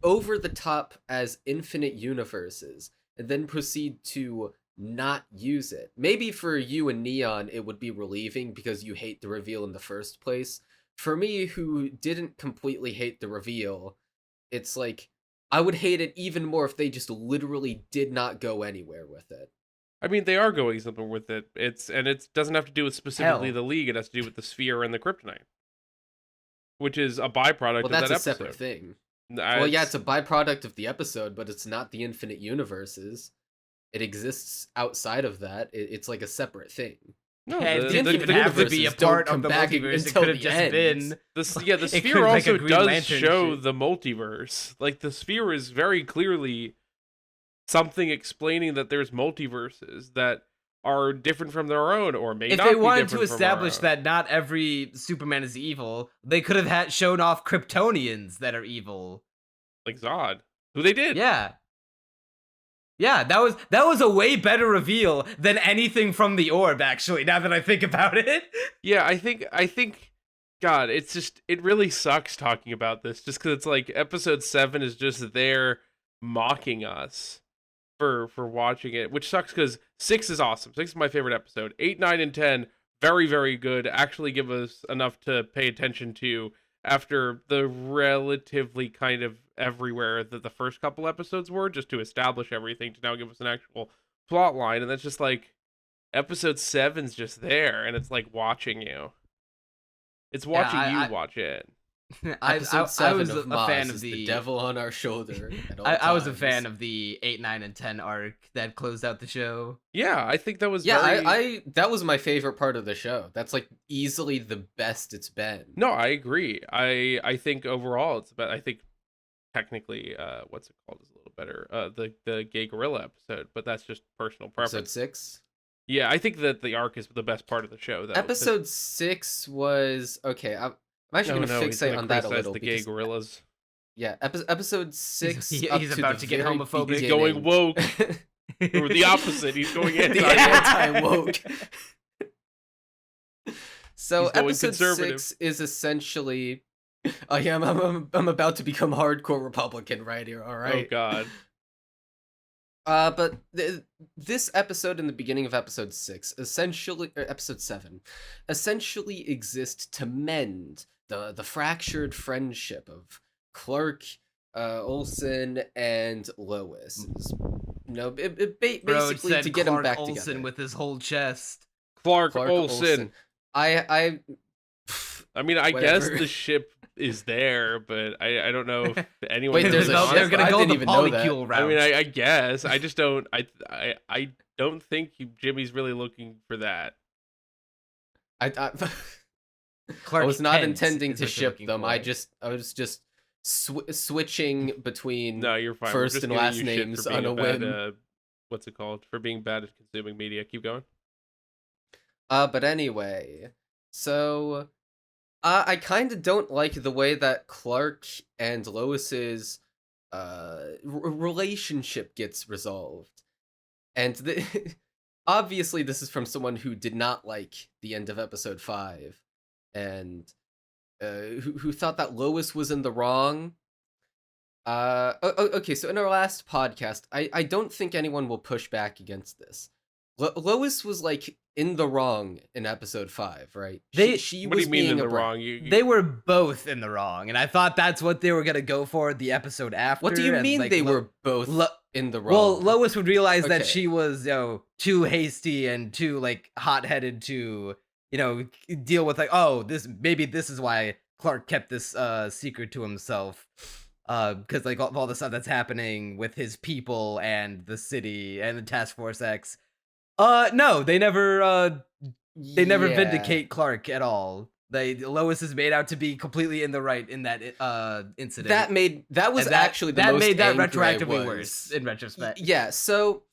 over the top as infinite universes and then proceed to not use it. Maybe for you and Neon it would be relieving because you hate the reveal in the first place. For me, who didn't completely hate the reveal, it's like I would hate it even more if they just literally did not go anywhere with it. I mean, they are going somewhere with it. It doesn't have to do with specifically the League. It has to do with the Sphere and the Kryptonite, which is a byproduct Well, of that's that a episode. separate thing. Well, yeah, it's a byproduct of the episode, but it's not the infinite universes. It exists outside of that. It's like a separate thing. No, Yeah, it the didn't even have to be a universes don't part come of the back multiverse. It until could have the just end. been. the It Sphere could, like, also a Green does Lantern show shit. the multiverse. Like, the Sphere is very clearly something explaining that there's multiverses that are different from their own, or may If not they be wanted to different from our establish own. that not every Superman is evil, they could have shown off Kryptonians that are evil. Like Zod, who they did. Yeah. Yeah, that was a way better reveal than anything from the orb, actually, now that I think about it. Yeah, I think, God, it really sucks talking about this, just because it's like episode 7 is just there mocking us for watching it, which sucks because 6 is awesome. 6 is my favorite episode. 8, 9, and 10, very, very good. Actually give us enough to pay attention to after the relatively kind of everywhere that the first couple episodes were, just to establish everything, to now give us an actual plot line. And that's just like episode 7's just there, and it's like watching you. It's watching you watch it. Episode 7 was of a Maz fan is of the the devil on our shoulder. At all I was a times. fan of the 8, 9, and 10 arc that closed out the show. Yeah, I think that was Yeah, very... I that was my favorite part of the show. That's like easily the best it's been. No, I agree. I think overall it's about... I think technically, what's it called is a little better. The Gay Gorilla episode, but that's just personal preference. Episode 6? Yeah, I think that the arc is the best part of the show, though. Episode 6 was... Okay, I'm actually going to fixate on that a little. The Gay Because, Gorillas. yeah, episode 6... He's up about to get very homophobic. He's beginning- going woke. Or the opposite. He's going anti. the anti-woke. So He's going episode conservative. 6 is essentially... Oh yeah, I'm about to become hardcore Republican right here, alright? Oh, God. But this episode and the beginning of episode 6, essentially, or episode 7, essentially exist to mend the fractured friendship of Clark, Olsen, and Lois. Basically Bro said to get Clark them back Olsen together. with his whole chest. Clark Clark Olsen. I I mean, I guess Whatever. the ship is there, but I don't know if anyone... Wait, there's a knows. ship? They're gonna I go didn't the even know that. polycule route. I mean, I guess. I just don't... I don't think Jimmy's really looking for that. I Clark was not Kent intending is to what you're ship looking them. for. I was just switching between No, you're fine. We're first just and giving last you shit names for being on a bad, whim. what's it called? For being bad at consuming media. Keep going. But anyway, so I kind of don't like the way that Clark and Lois's relationship gets resolved, and obviously this is from someone who did not like the end of episode 5, and who thought that Lois was in the wrong. Okay, so in our last podcast, I don't think anyone will push back against this. Lois was like in the wrong in episode 5, right? She What do was you mean being in a the brat. wrong? They were both in the wrong, and I thought that's what they were gonna go for the episode after. What do you and, mean like, they were both in the wrong? Well, Lois would realize that Okay. she was, too hasty and too like hot-headed to, deal with like, oh, this is why Clark kept this secret to himself. Because like all the stuff that's happening with his people and the city and the Task Force X. No, they never Yeah. vindicate Clark at all. Lois is made out to be completely in the right in that incident. That was And actually the that most made that angry I retroactively was. worse in retrospect. Yeah, so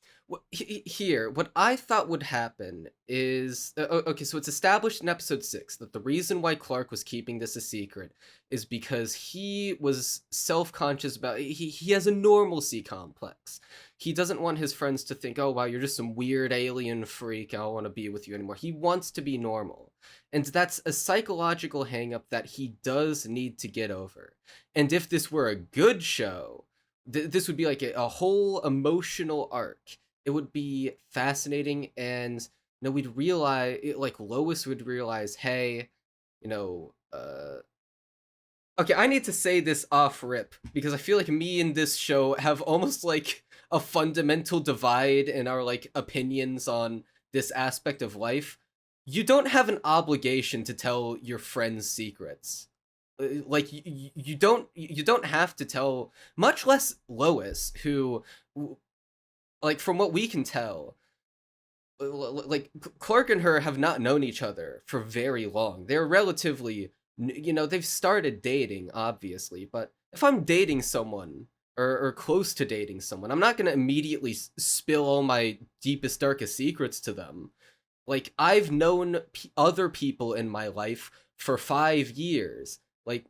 here, what I thought would happen is okay. So it's established in episode 6 that the reason why Clark was keeping this a secret is because he was self-conscious about he has a normalcy complex. He doesn't want his friends to think, oh wow, you're just some weird alien freak, I don't want to be with you anymore. He wants to be normal. And that's a psychological hangup that he does need to get over. And if this were a good show, this would be like a whole emotional arc. It would be fascinating, and we'd realize, like Lois would realize, hey, okay, I need to say this off rip because I feel like me and this show have almost like a fundamental divide in our like opinions on this aspect of life. You don't have an obligation to tell your friends secrets. Like you don't have to tell, much less Lois, who, like, from what we can tell, like Clark and her have not known each other for very long. They're relatively, they've started dating, obviously, but if I'm dating someone or close to dating someone, I'm not going to immediately spill all my deepest, darkest secrets to them. Like, I've known other people in my life for 5 years. Like,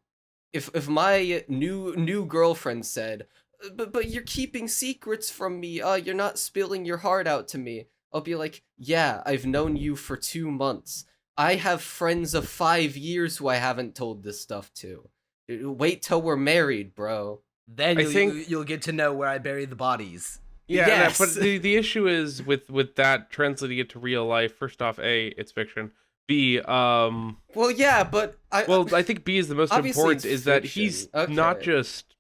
if my new girlfriend said, but you're keeping secrets from me, you're not spilling your heart out to me, I'll be like, yeah, I've known you for 2 months. I have friends of 5 years who I haven't told this stuff to. Wait till we're married, bro. Then I think- you'll get to know where I bury the bodies. Yeah, Yes. but the issue is with that translating it to real life. First off, A, it's fiction. B, Well, yeah, but well, I think B is the most Obviously important, it's is that fiction. he's Okay. not just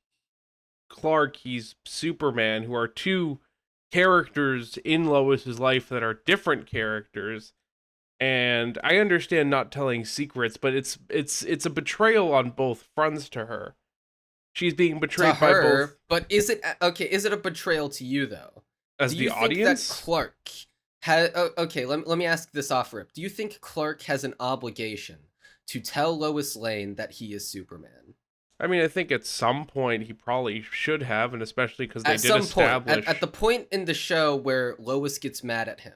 Clark, he's Superman, who are two characters in Lois's life that are different characters. And I understand not telling secrets, but it's a betrayal on both fronts to her. She's being to betrayed by her, both but is it okay? Is it a betrayal to you though? as Do the you think audience. that Clark has? Okay, let me ask this off rip. Do you think Clark has an obligation to tell Lois Lane that he is Superman? I mean, I think at some point he probably should have, and especially because they At did some establish. point, at the point in the show where Lois gets mad at him,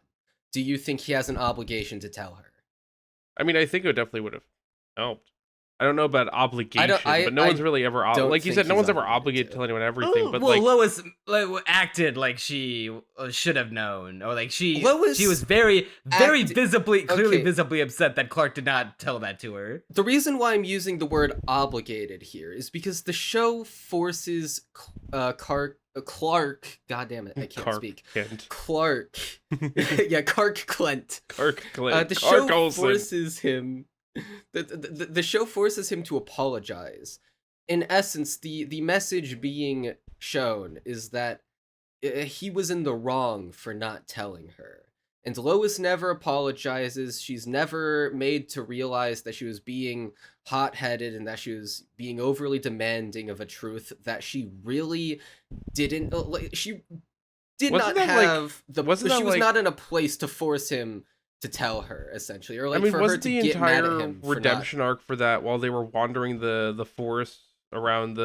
do you think he has an obligation to tell her? I mean, I think it definitely would have helped. I don't know about obligation, I but no one's really ever don't like you think said. No he's one's ever obligated obligated to. to tell anyone everything. But well, like, Lois acted like she should have known, or like she Lois was very acted- visibly, clearly okay. visibly upset that Clark did not tell that to her. The reason why I'm using the word obligated here is because the show forces Clark. God damn it, I can't Clark speak. Kent. Clark. Yeah, Clark Clint. Clark Clint. The Clark show Olsen. forces him. The show forces him to apologize. In essence, the message being shown is that he was in the wrong for not telling her. And Lois never apologizes. She's never made to realize that she was being hot-headed and that she was being overly demanding of a truth that she really didn't. She did Wasn't not that, like- have the. wasn't She that, was like- not in a place to force him to tell her, essentially, or like I mean, for her wasn't to the get mad at entire him for redemption arc for that while they were wandering the forest around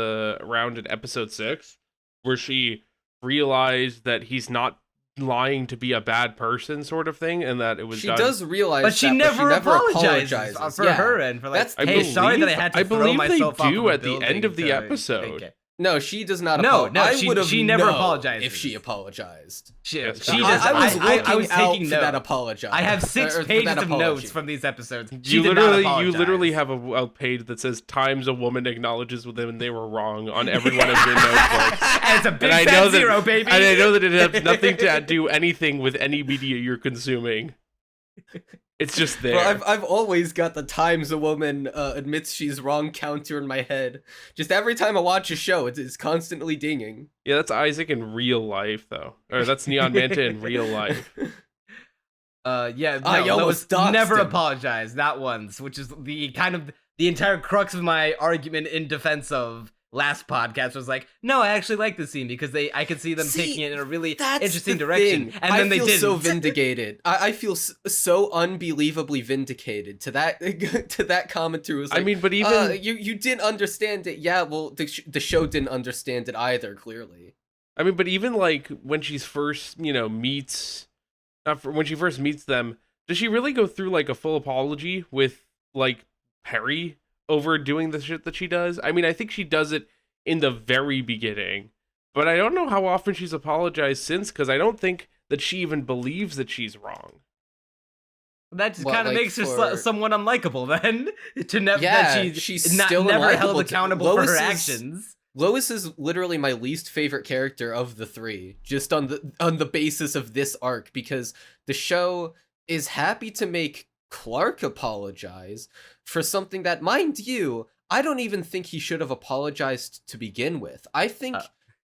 in episode 6, where she realized that he's not lying to be a bad person, sort of thing, and that it was She done. does realize But she that, never apologizes. apologizes for Yeah. her end for like, That's- hey, sorry that I had to I throw believe myself they off do of a at the end building of the to episode. make it. No, she does not No, apologize. no, I she- would have she never known apologizes. if she apologized. She does. I was looking I was out taking for that notes. apology. I have 6 or for pages that of apology. notes from these episodes. She You did not apologize. literally have a page that says times a woman acknowledges with them and they were wrong on every one of your notebooks. And it's a big And I fat know that, zero, baby. And I know that it has nothing to do anything with any media you're consuming. It's just there. Well, I've always got the times a woman admits she's wrong counter in my head. Just every time I watch a show, it's constantly dinging. Yeah, that's Isaac in real life, though. Or that's Neon Manta in real life. Yeah, no, I almost Lois doxed never him. apologized, not once, which is the kind of the entire crux of my argument in defense of last podcast was like, no, I actually like this scene because I could see them taking it in a really That's interesting the direction, thing. and then they feel didn't. so vindicated. I feel so unbelievably vindicated to that to that commenter who was like, I mean, but even you didn't understand it. Yeah, well, the show didn't understand it either. Clearly. I mean, but even like when she's first, meets, when she first meets them, does she really go through like a full apology with like Perry over doing the shit that she does? I mean, I think she does it in the very beginning, but I don't know how often she's apologized since, because I don't think that she even believes that she's wrong. That just What, kind of like makes her for- somewhat unlikable then. Yeah, that she's not, still never held unlikable. accountable for Lois her is- actions. Lois is literally my least favorite character of the 3, just on the basis of this arc, because the show is happy to make Clark apologize for something that, mind you, I don't even think he should have apologized to begin with. I think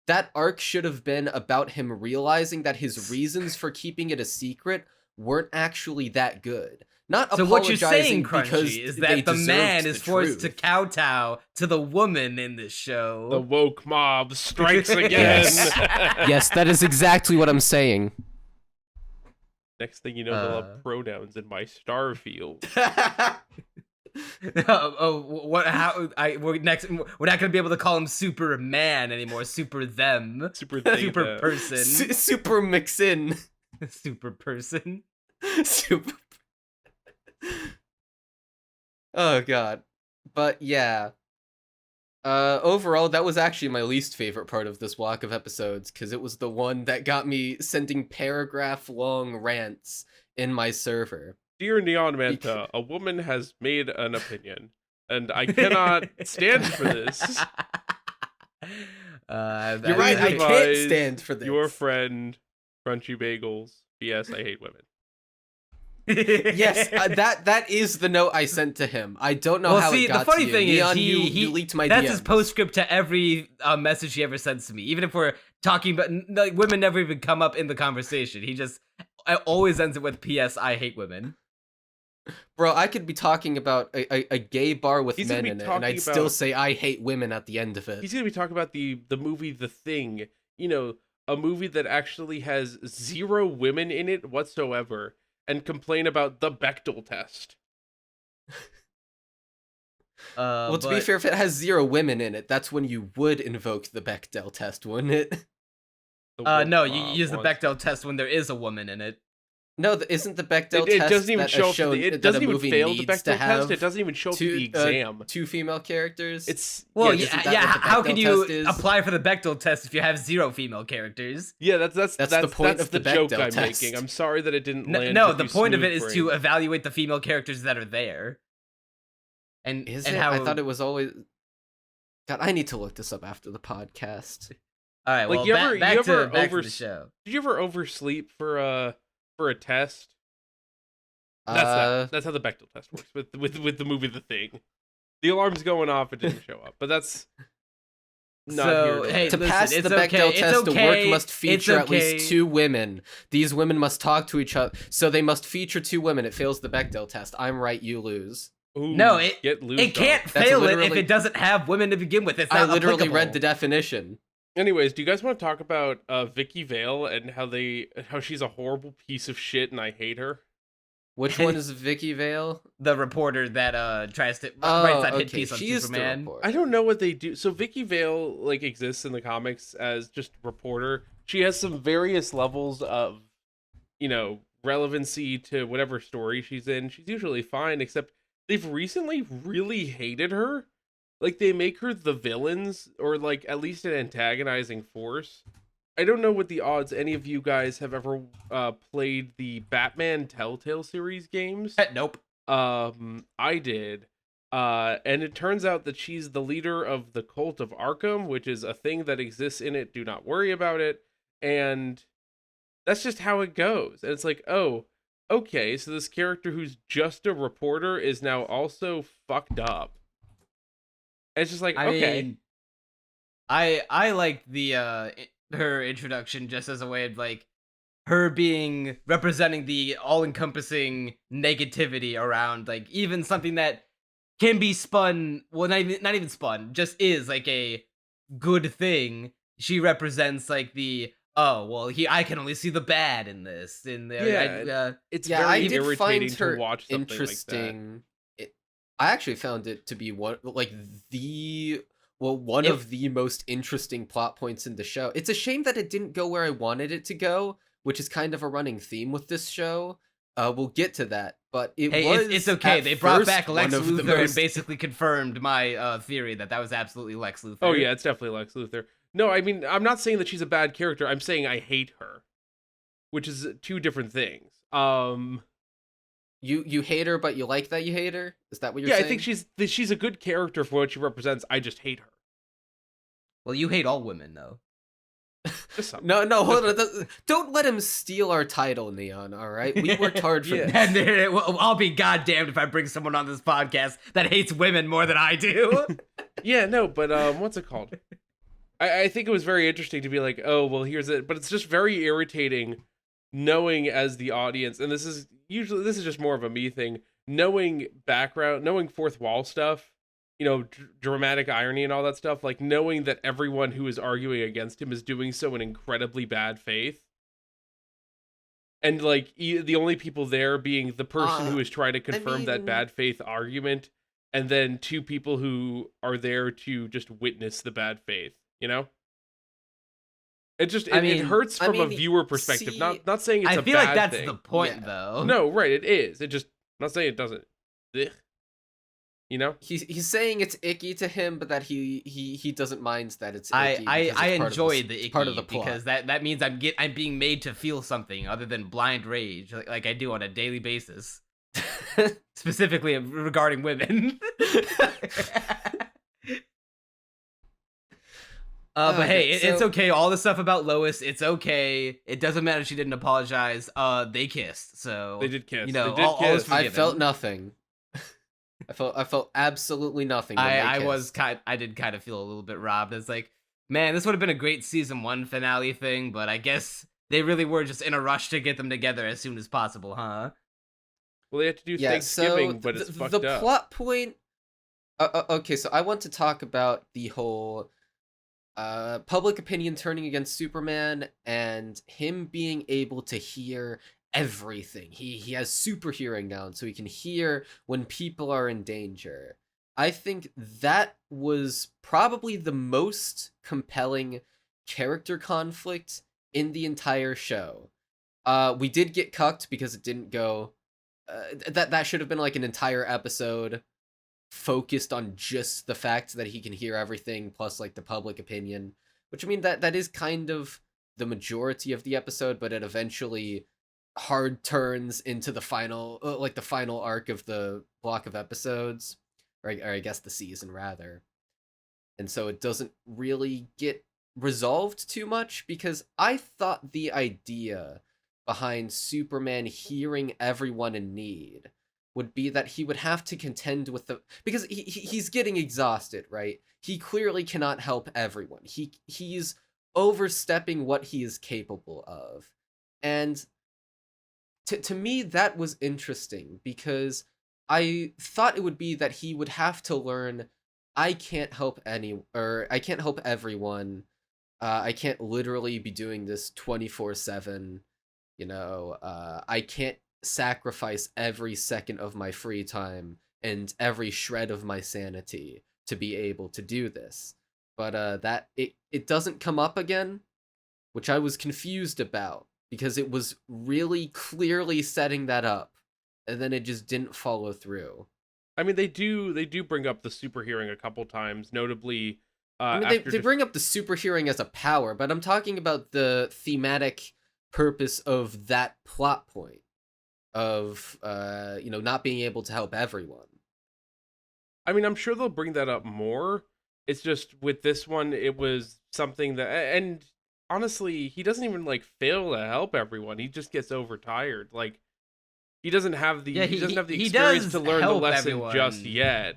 that arc should have been about him realizing that his reasons for keeping it a secret weren't actually that good. Not So what you're apologizing saying, because Crunchy, is they that the man deserved is the forced to truth. kowtow to the woman in this show. The woke mob strikes again. Yes, that is exactly what I'm saying. Next thing you know, they'll have pronouns in my star field. What? How? We're not gonna be able to call him Superman anymore. Super them. Super thing. Super person. Super mix in. Super person. Super. Oh god. But yeah. Overall, that was actually my least favorite part of this block of episodes, because it was the one that got me sending paragraph-long rants in my server. Dear Neon Manta, a woman has made an opinion, and I cannot stand for this. You're right, I can't advise stand for this. Your friend, Crunchy Bagels. P.S. I hate women. Yes, that is the note I sent to him. I don't know how it got the funny to you. thing Neon, is you leaked my that's DMs. his postscript to every message he ever sends to me. Even if we're talking about like women never even come up in the conversation. He just always ends it with "P.S. I hate women." Bro, I could be talking about a gay bar with He's gonna men be in it, and talking I'd still about- say I hate women at the end of it. He's going to be talking about the movie The Thing. A movie that actually has 0 women in it whatsoever, and complain about the Bechdel test. Well, to be fair, if it has 0 women in it, that's when you would invoke the Bechdel test, wouldn't it? The woke no, you mob use the wants- Bechdel test when there is a woman in it. No, isn't the Bechdel It test doesn't even that show a up. show, It that doesn't a even movie fail the needs to Bechdel have test. It doesn't even show up to the two, exam. 2 female characters? It's Well, isn't yeah, that yeah. what the How can Bechdel you test is? apply for the Bechdel test if you have 0 female characters? yeah, that's the point of the the joke Bechdel I'm test. making. I'm sorry that it didn't No, land. no, with the you point of it smooth is to brains. evaluate the female characters that are there. And Is and it? how I thought it was always... God, I need to look this up after the podcast. All right, Like, well, you ever- back you to ever back to the overs- show. Did you ever oversleep for a test? That's how the Bechdel test works with the movie The Thing. The alarm's going off, it didn't show up, but that's not So, here. To hey, To listen, pass the it's Bechdel okay, it's test, the okay, work must it's feature at okay. least 2 women. These women must talk to each other, so they must feature 2 women. It fails the Bechdel test. I'm right, you lose. Ooh, No, it- get loose It can't on. That's fail it if literally- it doesn't have women to begin with. It's I not literally applicable. read the definition. Anyways, do you guys want to talk about Vicky Vale and how she's a horrible piece of shit and I hate her? Which one is Vicky Vale? The reporter that writes that hit piece on she is the Superman. reporter. I don't know what they do. So Vicky Vale like exists in the comics as just a reporter. She has some various levels of, relevancy to whatever story she's in. She's usually fine, except they've recently really hated her. Like, they make her the villains, or like at least an antagonizing force. I don't know what the odds any of you guys have ever played the Batman Telltale series games. Nope. I did. And it turns out that she's the leader of the cult of Arkham, which is a thing that exists in it. Do not worry about it. And that's just how it goes. And it's like, oh, okay, so this character who's just a reporter is now also fucked up. And it's just like, okay. mean, I liked the her introduction just as a way of like her being representing the all-encompassing negativity around like even something that can be spun, well, not even spun, just is like a good thing. She represents like the I can only see the bad in this. It's I very did irritating find her to watch something interesting. I actually found it to be one of the most interesting plot points in the show. It's a shame that it didn't go where I wanted it to go, which is kind of a running theme with this show. We'll get to that, but it's okay. They brought back Lex Luthor and most... basically confirmed my theory that was absolutely Lex Luthor. Oh yeah, it's definitely Lex Luthor. No, I mean, I'm not saying that she's a bad character. I'm saying I hate her, which is two different things. You hate her, but you like that you hate her? Is that what you're saying? Yeah, I think she's a good character for what she represents. I just hate her. Well, you hate all women, though. No, hold on. Don't let him steal our title, Neon, all right? We worked hard for this. I'll be goddamned if I bring someone on this podcast that hates women more than I do. Yeah, no, but what's it called? I think it was very interesting to be like, oh, well, here's it. But it's just very irritating knowing as the audience, and this is just more of a me thing, knowing background, knowing fourth wall stuff, dramatic irony and all that stuff, like knowing that everyone who is arguing against him is doing so in incredibly bad faith. And like the only people there being the person who is trying to confirm that bad faith argument, and then two people who are there to just witness the bad faith, It just it hurts from a viewer perspective. Not saying it's a bad thing. I feel like that's the point, though. No, right, it is. I'm not saying it doesn't. Ugh. He's saying it's icky to him, but that he doesn't mind that it's icky. I enjoy the icky part of the plot. because that means I'm being made to feel something other than blind rage, like I do on a daily basis. Specifically regarding women. But hey, it's okay. All the stuff about Lois, it's okay. It doesn't matter if she didn't apologize. They kissed, so they did kiss. All is forgiven. I felt nothing. I felt absolutely nothing. I did kind of feel a little bit robbed. It's like, man, this would have been a great season 1 finale thing, but I guess they really were just in a rush to get them together as soon as possible, huh? Well, they had to do Thanksgiving, but it's fucked up. The plot point. Okay, so I want to talk about the whole public opinion turning against Superman and him being able to hear everything. He has super hearing now, so he can hear when people are in danger. I think that was probably the most compelling character conflict in the entire show. We did get cucked because it didn't go. That should have been like an entire episode focused on just the fact that he can hear everything, plus like the public opinion. Which I mean that is kind of the majority of the episode, but it eventually hard turns into the final arc of the block of episodes, or I guess the season rather. And so it doesn't really get resolved too much, because I thought the idea behind Superman hearing everyone in need would be that he would have to contend with because he's getting exhausted, right? He clearly cannot help everyone. He's overstepping what he is capable of. And to me, that was interesting, because I thought it would be that he would have to learn, I can't help everyone. I can't literally be doing this 24/7. I can't sacrifice every second of my free time and every shred of my sanity to be able to do this. But that it doesn't come up again, which I was confused about because it was really clearly setting that up, and then it just didn't follow through. I mean, they do bring up the super hearing a couple times, notably. I mean, they bring up the super hearing as a power, but I'm talking about the thematic purpose of that plot point of not being able to help everyone. I mean, I'm sure they'll bring that up more. It's just with this one, it was something that, and honestly, he doesn't even like fail to help everyone. He just gets overtired. Like he doesn't have the he doesn't have the experience does to learn the help lesson everyone. just yet.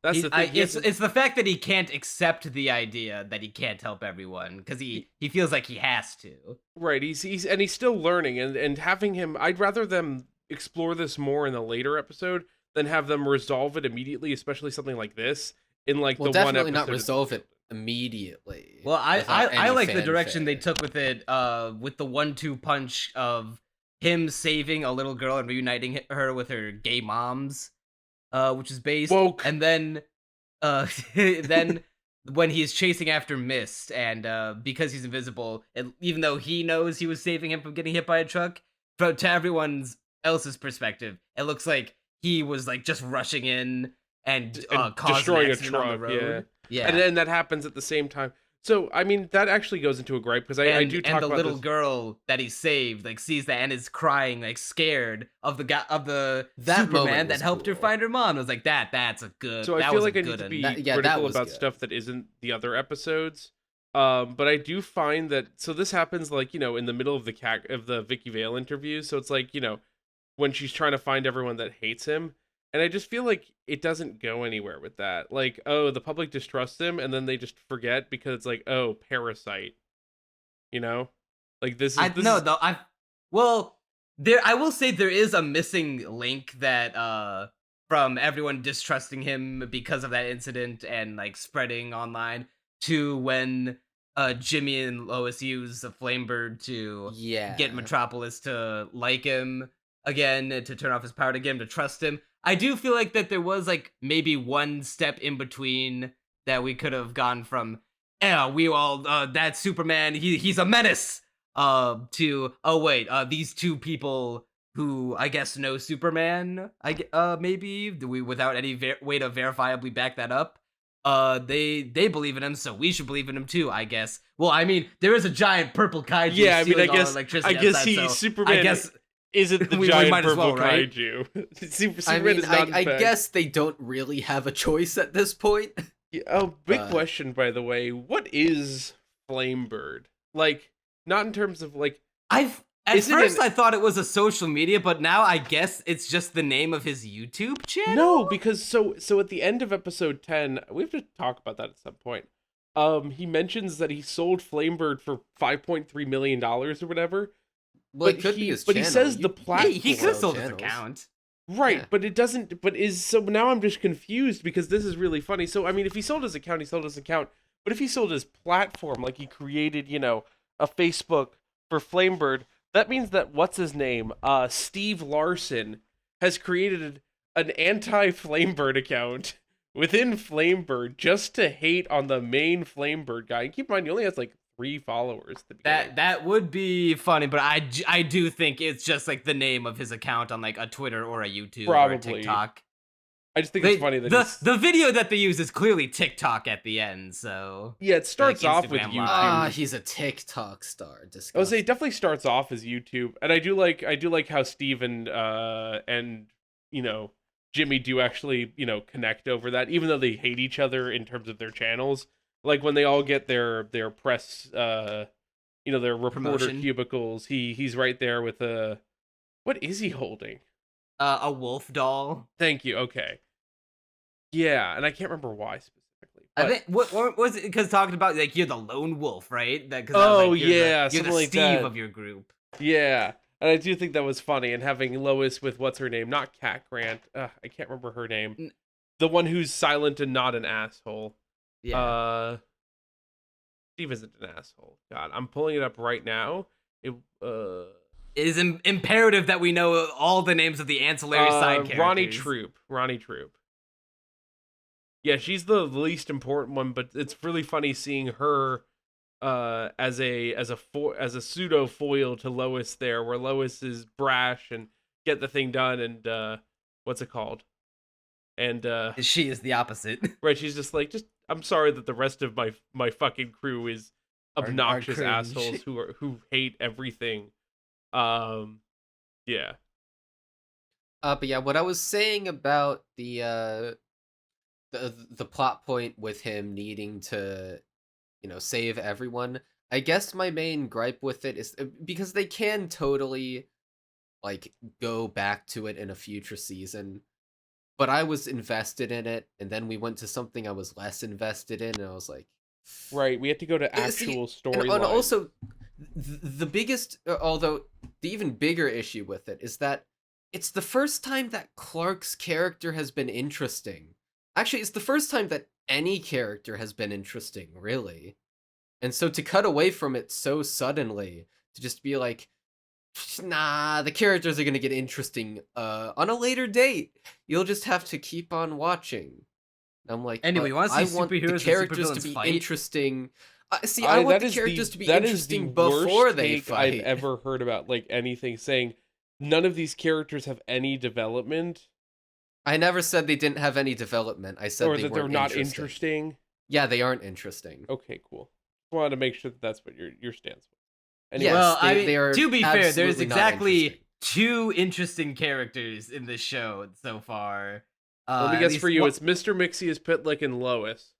That's the thing. It's the fact that he can't accept the idea that he can't help everyone because he feels like he has to. Right. He's still learning, and having him. I'd rather them explore this more in the later episode than have them resolve it immediately, especially something like this in like the one episode. Definitely not resolve it immediately. Well, I like the direction they fanfare. took with it, with the 1-2 punch of him saving a little girl and reuniting her with her gay moms, which is based, Woke. and then, then when he's chasing after Mist, and because he's invisible, and even though he knows he was saving him from getting hit by a truck, to everyone else's perspective, it looks like he was like just rushing in and causing destroying an a accident on the truck. road. Yeah. And then that happens at the same time. So I mean, that actually goes into a gripe because I do talk and the about little this. girl that he saved like sees that and is crying like scared of the guy of the That Superman moment that was helped her cool. find her mom. I was like that's a good. So I that feel was like a I need good to one. be that critical was about good. stuff that isn't the other episodes. But I do find that so this happens like in the middle of the Vicky Vale interview. So it's like when she's trying to find everyone that hates him, and I just feel like it doesn't go anywhere with that. Like, oh, the public distrusts him, and then they just forget because it's like, oh, Parasite. Like this is. I know though. I will say there is a missing link that from everyone distrusting him because of that incident and like spreading online to when Jimmy and Lois use the Flamebird to get Metropolis to like him again, to turn off his power to get him to trust him. I do feel like that there was like maybe one step in between that we could have gone from that Superman, he's a menace to these two people who I guess know Superman, maybe without any way to verifiably back that up. They believe in him, so we should believe in him too, I guess. Well, I mean, there is a giant purple kaiju. Yeah, I mean, stealing all electricity outside, so Superman. I guess isn't the we giant might as purple well, right? kaiju. Superman I mean, is not. I guess they don't really have a choice at this point. Yeah, oh, big question, by the way. What is Flamebird? Like, not in terms of like. At first I thought it was a social media, but now I guess it's just the name of his YouTube channel. No, because so at the end of episode 10, we have to talk about that at some point. He mentions that he sold Flamebird for $5.3 million or whatever. Well, it could be his channel. But he says the platform. He could have sold his account. Right, Yeah. but it doesn't. But so now I'm just confused because this is really funny. So I mean, if he sold his account, he sold his account. But if he sold his platform, like he created, a Facebook for Flamebird, that means that what's his name, Steve Larson, has created an anti-Flamebird account within Flamebird just to hate on the main Flamebird guy. And keep in mind, he only has like 3 followers. That would be funny, but I do think it's just like the name of his account on like a Twitter or a YouTube or a Probably. TikTok. I just think it's funny that the video that they use is clearly TikTok at the end. So yeah, it starts off with Instagram YouTube. Live. He's a TikTok star. Disgusting. I would say it definitely starts off as YouTube, and I do like how Steve and Jimmy do actually connect over that, even though they hate each other in terms of their channels. Like when they all get their press, their reporter Promotion. cubicles, he's right there with what is he holding? A wolf doll. Thank you. Okay. Yeah, and I can't remember why specifically. I but- think what was it? Because talking about like you're the lone wolf, right? Oh, you're yeah, you're the something like Steve that. of your group. Yeah, and I do think that was funny, and having Lois with what's her name, not Cat Grant. I can't remember her name. The one who's silent and not an asshole. Yeah. Steve isn't an asshole. God, I'm pulling it up right now. imperative that we know all the names of the ancillary side characters. Ronnie Troop. Yeah, she's the least important one, but it's really funny seeing her as a pseudo foil to Lois there, where Lois is brash and get the thing done, and what's it called? And She is the opposite. right, she's just like, I'm sorry that the rest of my fucking crew is obnoxious cringe. assholes who hate everything. Yeah. But yeah, what I was saying about the plot point with him needing to, save everyone. I guess my main gripe with it is because they can totally like go back to it in a future season. But I was invested in it, and then we went to something I was less invested in, and I was like, Right, we had to go to Yeah, see, actual and storyline. also, the biggest, although the even bigger issue with it is that it's the first time that Clark's character has been interesting. Actually, it's the first time that any character has been interesting, really. And so to cut away from it so suddenly, to just be like, nah, the characters are gonna get interesting on a later date. You'll just have to keep on watching. I'm like, Anyway, but you wanna see I want the superheroes and characters to supervillains be fight? interesting. I want the characters to be interesting before they fight. I've ever heard about like anything saying none of these characters have any development, I never said they didn't have any development. I said or they that they're weren't not interesting. interesting. Yeah, they aren't interesting. Okay, cool. Just wanted to make sure that that's what your stance was. Anyway, Yes, Well, they are to be fair, there's absolutely not exactly interesting. 2 interesting characters in this show so far. let me At guess least for you. one- It's Mr. Mxyzptlk and Lois.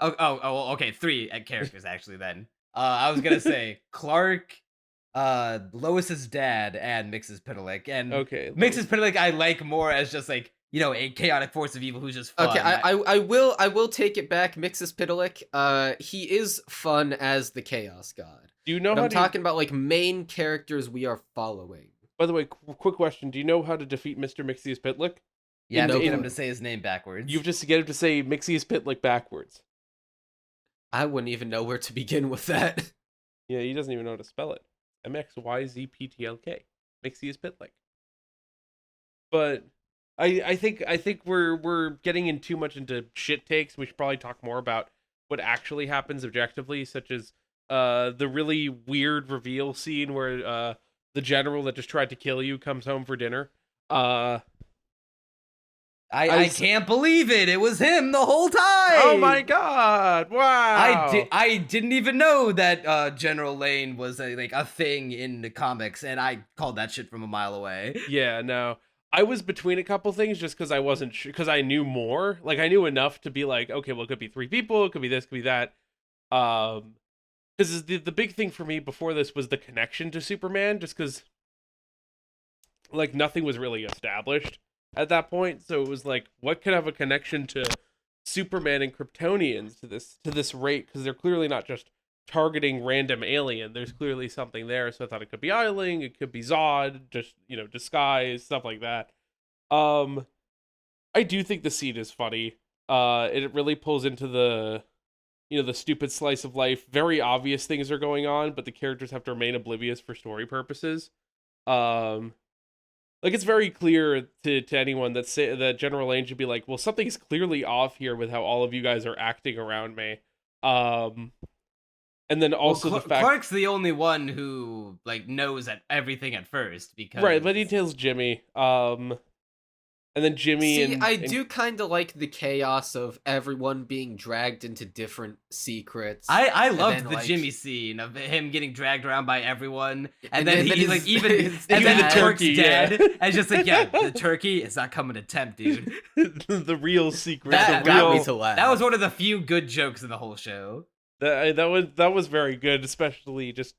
okay, 3 characters actually. Then I was gonna say Clark, Lois's dad, and Mxyzptlk. And Okay, Mxyzptlk I like more as just like a chaotic force of evil who's just fun. Okay, I will take it back. Mxyzptlk, he is fun as the Chaos God. Do you know But how I'm to? talking about like main characters we are following. By the way, quick question: do you know how to defeat Mr. Mxyzptlk? you have to no get him clue. to say his name backwards. You've just to get him to say Mxyzptlk backwards. I wouldn't even know where to begin with that. Yeah, he doesn't even know how to spell it. Mxyzptlk. Mxyzptlk. But I think we're getting in too much into shit takes. We should probably talk more about what actually happens objectively, such as the really weird reveal scene where the general that just tried to kill you comes home for dinner. I can't believe it. It was him the whole time. Oh my god! Wow! I didn't even know that General Lane was a thing in the comics, and I called that shit from a mile away. Yeah, no. I was between a couple things just because I wasn't sure, because I knew more. Like, I knew enough to be like, okay, well, it could be 3 people, it could be this, could be that. Because the big thing for me before this was the connection to Superman, just because, like, nothing was really established at that point. So it was like, what could have a connection to Superman and Kryptonians to this rate? Because they're clearly not just targeting random alien. There's clearly something there. So I thought it could be Eiling, it could be Zod, just disguise, stuff like that. I do think the scene is funny. It really pulls into the the stupid slice of life. Very obvious things are going on, but the characters have to remain oblivious for story purposes. Like, it's very clear to anyone that General Lane should be like, well, something's clearly off here with how all of you guys are acting around me. And then also the fact Clark's the only one who knows everything at first because right, but he tells Jimmy. And then Jimmy See, and I do kind of like the chaos of everyone being dragged into different secrets. I loved then, the like- Jimmy scene of him getting dragged around by everyone, and And then then he's his- even his and then the dad- Turk's turkey, dead, yeah. and it's just the turkey is not coming to tempt, dude. the real secret. that the got real, me to laugh. That was one of the few good jokes in the whole show. that was very good, especially just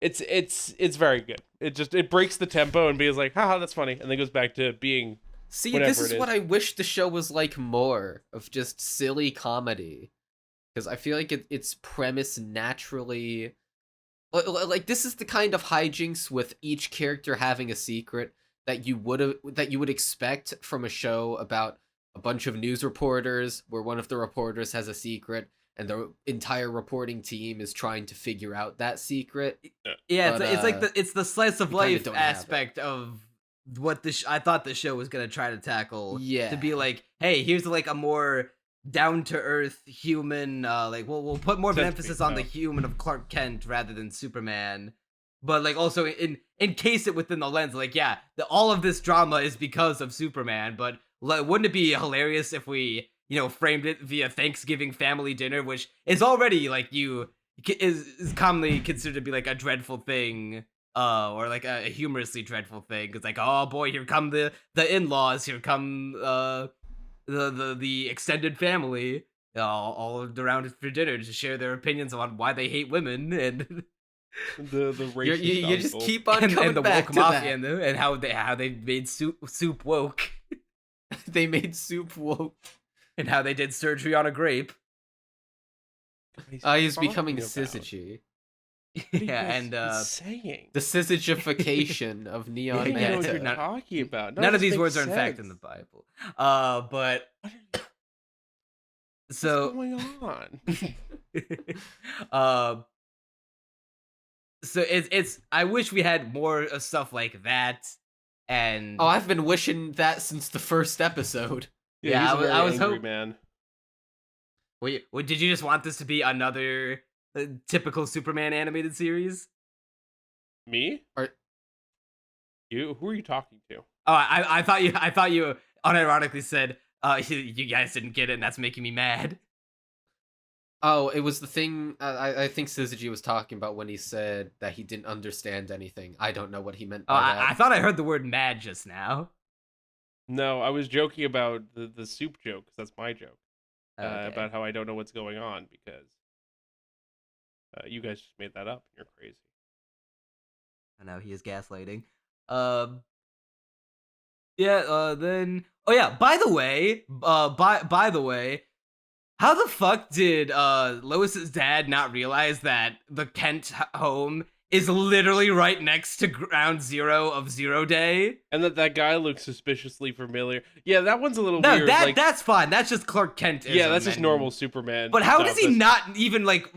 it's very good. It breaks the tempo and being like, haha, that's funny, and then goes back to being See, whatever this is it what is. I wish the show was like more of, just silly comedy. Because I feel like its premise naturally... Like, this is the kind of hijinks with each character having a secret that you would expect from a show about a bunch of news reporters, where one of the reporters has a secret, and the entire reporting team is trying to figure out that secret. Yeah, But, it's like it's the slice of we kinda life don't have it. aspect of what I thought the show was gonna try to tackle. Yeah. To be like, hey, here's like a more down to earth human. Like we'll put more of an emphasis on the human of Clark Kent rather than Superman. But like also encase it within the lens, like yeah, all of this drama is because of Superman. But wouldn't it be hilarious if we framed it via Thanksgiving family dinner, which is already like is commonly considered to be like a dreadful thing, or like a humorously dreadful thing. It's like, oh boy, here come the in-laws, here come the extended family, all around for dinner to share their opinions on why they hate women and. The racist You just uncle. keep on coming and the back woke to mafia that. and how they made soup woke They made soup woke. and how they did surgery on a grape. He's becoming talking about? Syzygy. What are you Yeah, guys and The saying. Syzygification of Neon I don't know what Meta. you're talking about. none of these makes words are in fact in sense. the Bible. But What's so going on? so it's I wish we had more stuff like that. And Oh, I've been wishing that since the first episode. Yeah, he's a I very was angry hope- man. wait, did you just want this to be another typical Superman animated series? Me? Or- You? Who are you talking to? Oh, I thought you unironically said, you guys didn't get it, and that's making me mad. Oh, it was the thing I think Syzygy was talking about when he said that he didn't understand anything. I don't know what he meant Oh, by that. I thought I heard the word mad just now. No, I was joking about the soup joke, 'cause that's my joke. Okay. About how I don't know what's going on because you guys just made that up. You're crazy. I know he is gaslighting. Yeah. Then. Oh yeah. By the way. By the way. How the fuck did Lois's dad not realize that the Kent home is literally right next to Ground Zero of Zero Day? And that guy looks suspiciously familiar. Yeah, that one's a little No, weird. that's fine. That's just Clark Kent. Yeah, that's just normal Superman. But how stuff. does he That's- not even like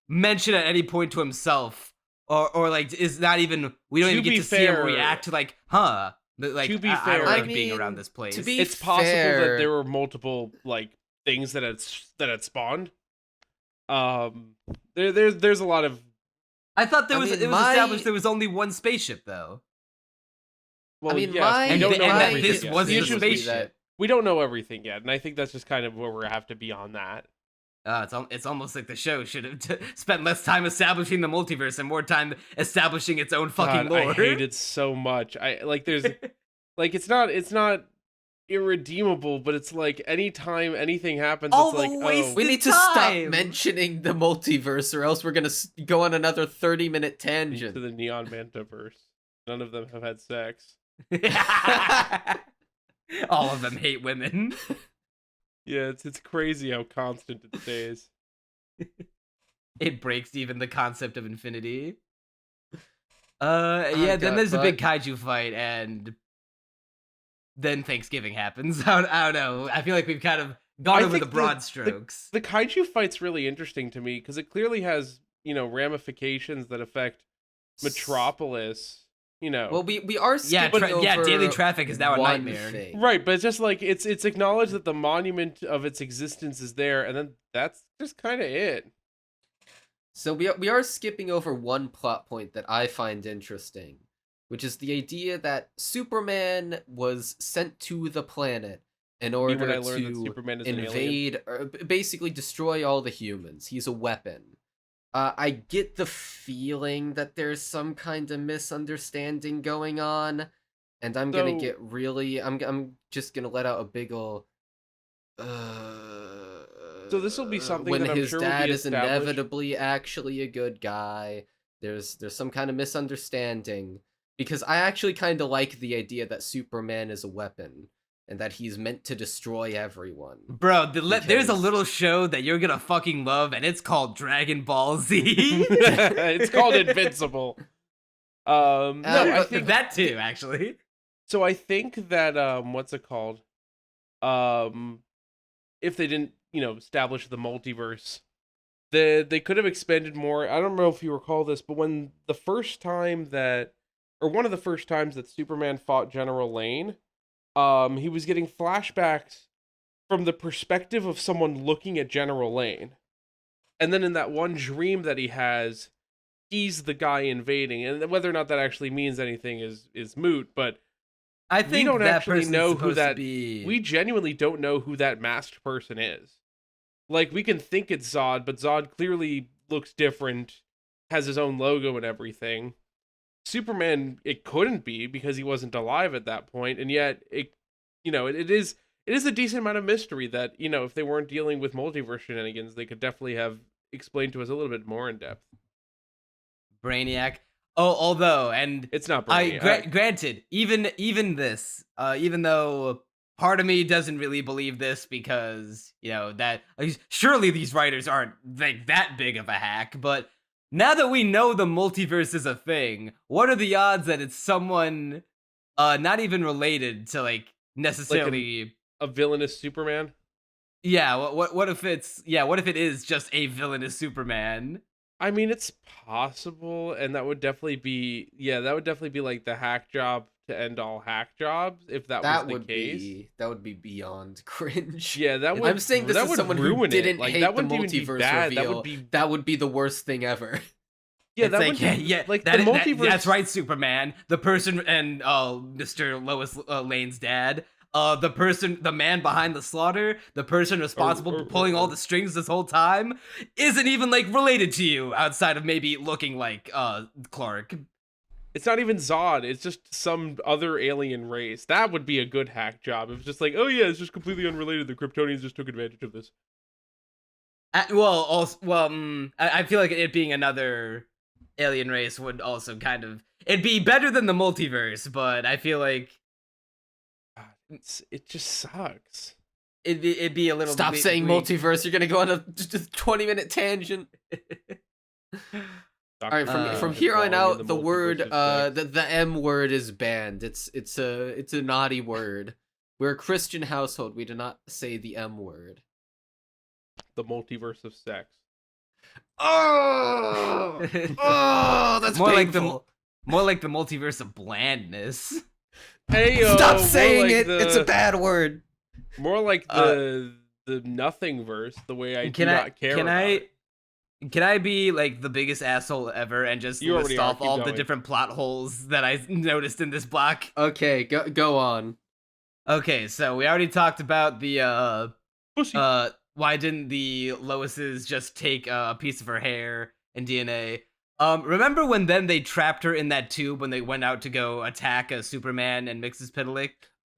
mention at any point to himself, or like is not even we don't To even get be to see him fair- react to like, huh? Like To be I fair- don't I like being mean, around this place. to be It's possible fair- that there were multiple like things that had spawned. There's a lot of. I thought there I was mean, it was my- established there was only one spaceship though. Well, mean, yes, my- we And don't th- know and that everything this yet. was The the issue is spaceship. we don't know everything yet, and I think that's just kind of where we have to be on that. It's almost like the show should have spent less time establishing the multiverse and more time establishing its own fucking God, lore. I hate it so much. I like there's like it's not irredeemable, but it's like anytime anything happens, All it's like the oh, waste- We need to time. stop mentioning the multiverse, or else we're gonna go on another 30-minute to tangent. the Neon Mantaverse. None of them have had sex. All of them hate women. Yeah, it's crazy how constant it stays. It breaks even the concept of infinity. Oh, Yeah, then God, there's a but- big kaiju fight, and then Thanksgiving happens. I don't know. I feel like we've kind of gone I over think the broad strokes. The kaiju fight's really interesting to me because it clearly has, ramifications that affect Metropolis, Well, we are Yeah, skipping over daily traffic is now a one nightmare. thing. Right, but it's just like it's acknowledged that the monument of its existence is there, and then that's just kind of it. So we are skipping over one plot point that I find interesting, which is the idea that Superman was sent to the planet in order when I learned that to Superman is an alien. invade, or basically destroy all the humans. He's a weapon. I get the feeling that there's some kind of misunderstanding going on, and I'm gonna So- get really. I'm just gonna let out a big ol'. So this will be something when that I'm his sure will dad be is established. inevitably actually a good guy. There's some kind of misunderstanding, because I actually kind of like the idea that Superman is a weapon and that he's meant to destroy everyone. Bro, there's a Because- little show that you're gonna fucking love, and it's called Dragon Ball Z. It's called Invincible. No, I think that too, actually. so. I think that what's it called? If they didn't establish the multiverse. They could have expanded more. I don't know if you recall this, but one of the first times that Superman fought General Lane, he was getting flashbacks from the perspective of someone looking at General Lane. And then in that one dream that he has, he's the guy invading. And whether or not that actually means anything is moot, but I think we don't that actually person's know who supposed to that be. we genuinely don't know who that masked person is. Like, we can think it's Zod, but Zod clearly looks different, has his own logo and everything. Superman, it couldn't be because he wasn't alive at that point, and yet it is a decent amount of mystery that, if they weren't dealing with multiverse shenanigans, they could definitely have explained to us a little bit more in depth. Brainiac. Oh, although, and It's not Brainiac. granted, even this, even though part of me doesn't really believe this because, that surely these writers aren't like that big of a hack, but now that we know the multiverse is a thing, what are the odds that it's someone not even related to like necessarily a villainous Superman? Yeah, what if it is just a villainous Superman? I mean, it's possible, and that would definitely be like the hack job to end all hack jobs if that was the case. That would be beyond cringe. Yeah, that would. I'm saying this is someone who didn't hate that the wouldn't even be multiverse bad. reveal. That would be the worst thing ever. Yeah, It's that like, would be, like that, the multiverse. that's right, Superman. The person and Mr. Lois Lane's dad. The man behind the slaughter, the person responsible for pulling all the strings this whole time, isn't even like related to you outside of maybe looking like Clark. It's not even Zod. It's just some other alien race. That would be a good hack job. It was just like, oh yeah, it's just completely unrelated. The Kryptonians just took advantage of this. I feel like it being another alien race would also it'd be better than the multiverse, but I feel like it just sucks. It'd be a little. Stop saying multiverse. You're gonna go on a 20-minute tangent. All right, from here on out, the word the M word is banned. It's a naughty word. We're a Christian household. We do not say the M word. The multiverse of sex. Oh, that's more painful. More like the multiverse of blandness. Heyo, stop saying like it. It's a bad word. More like the nothing verse. The way I do not care. Can I be like the biggest asshole ever and just list off all the different plot holes that I noticed in this block? Okay, go on. Okay, so we already talked about the Pussy. why didn't the Loises just take a piece of her hair and DNA? Remember when they trapped her in that tube when they went out to go attack Superman and Mxyzptlk?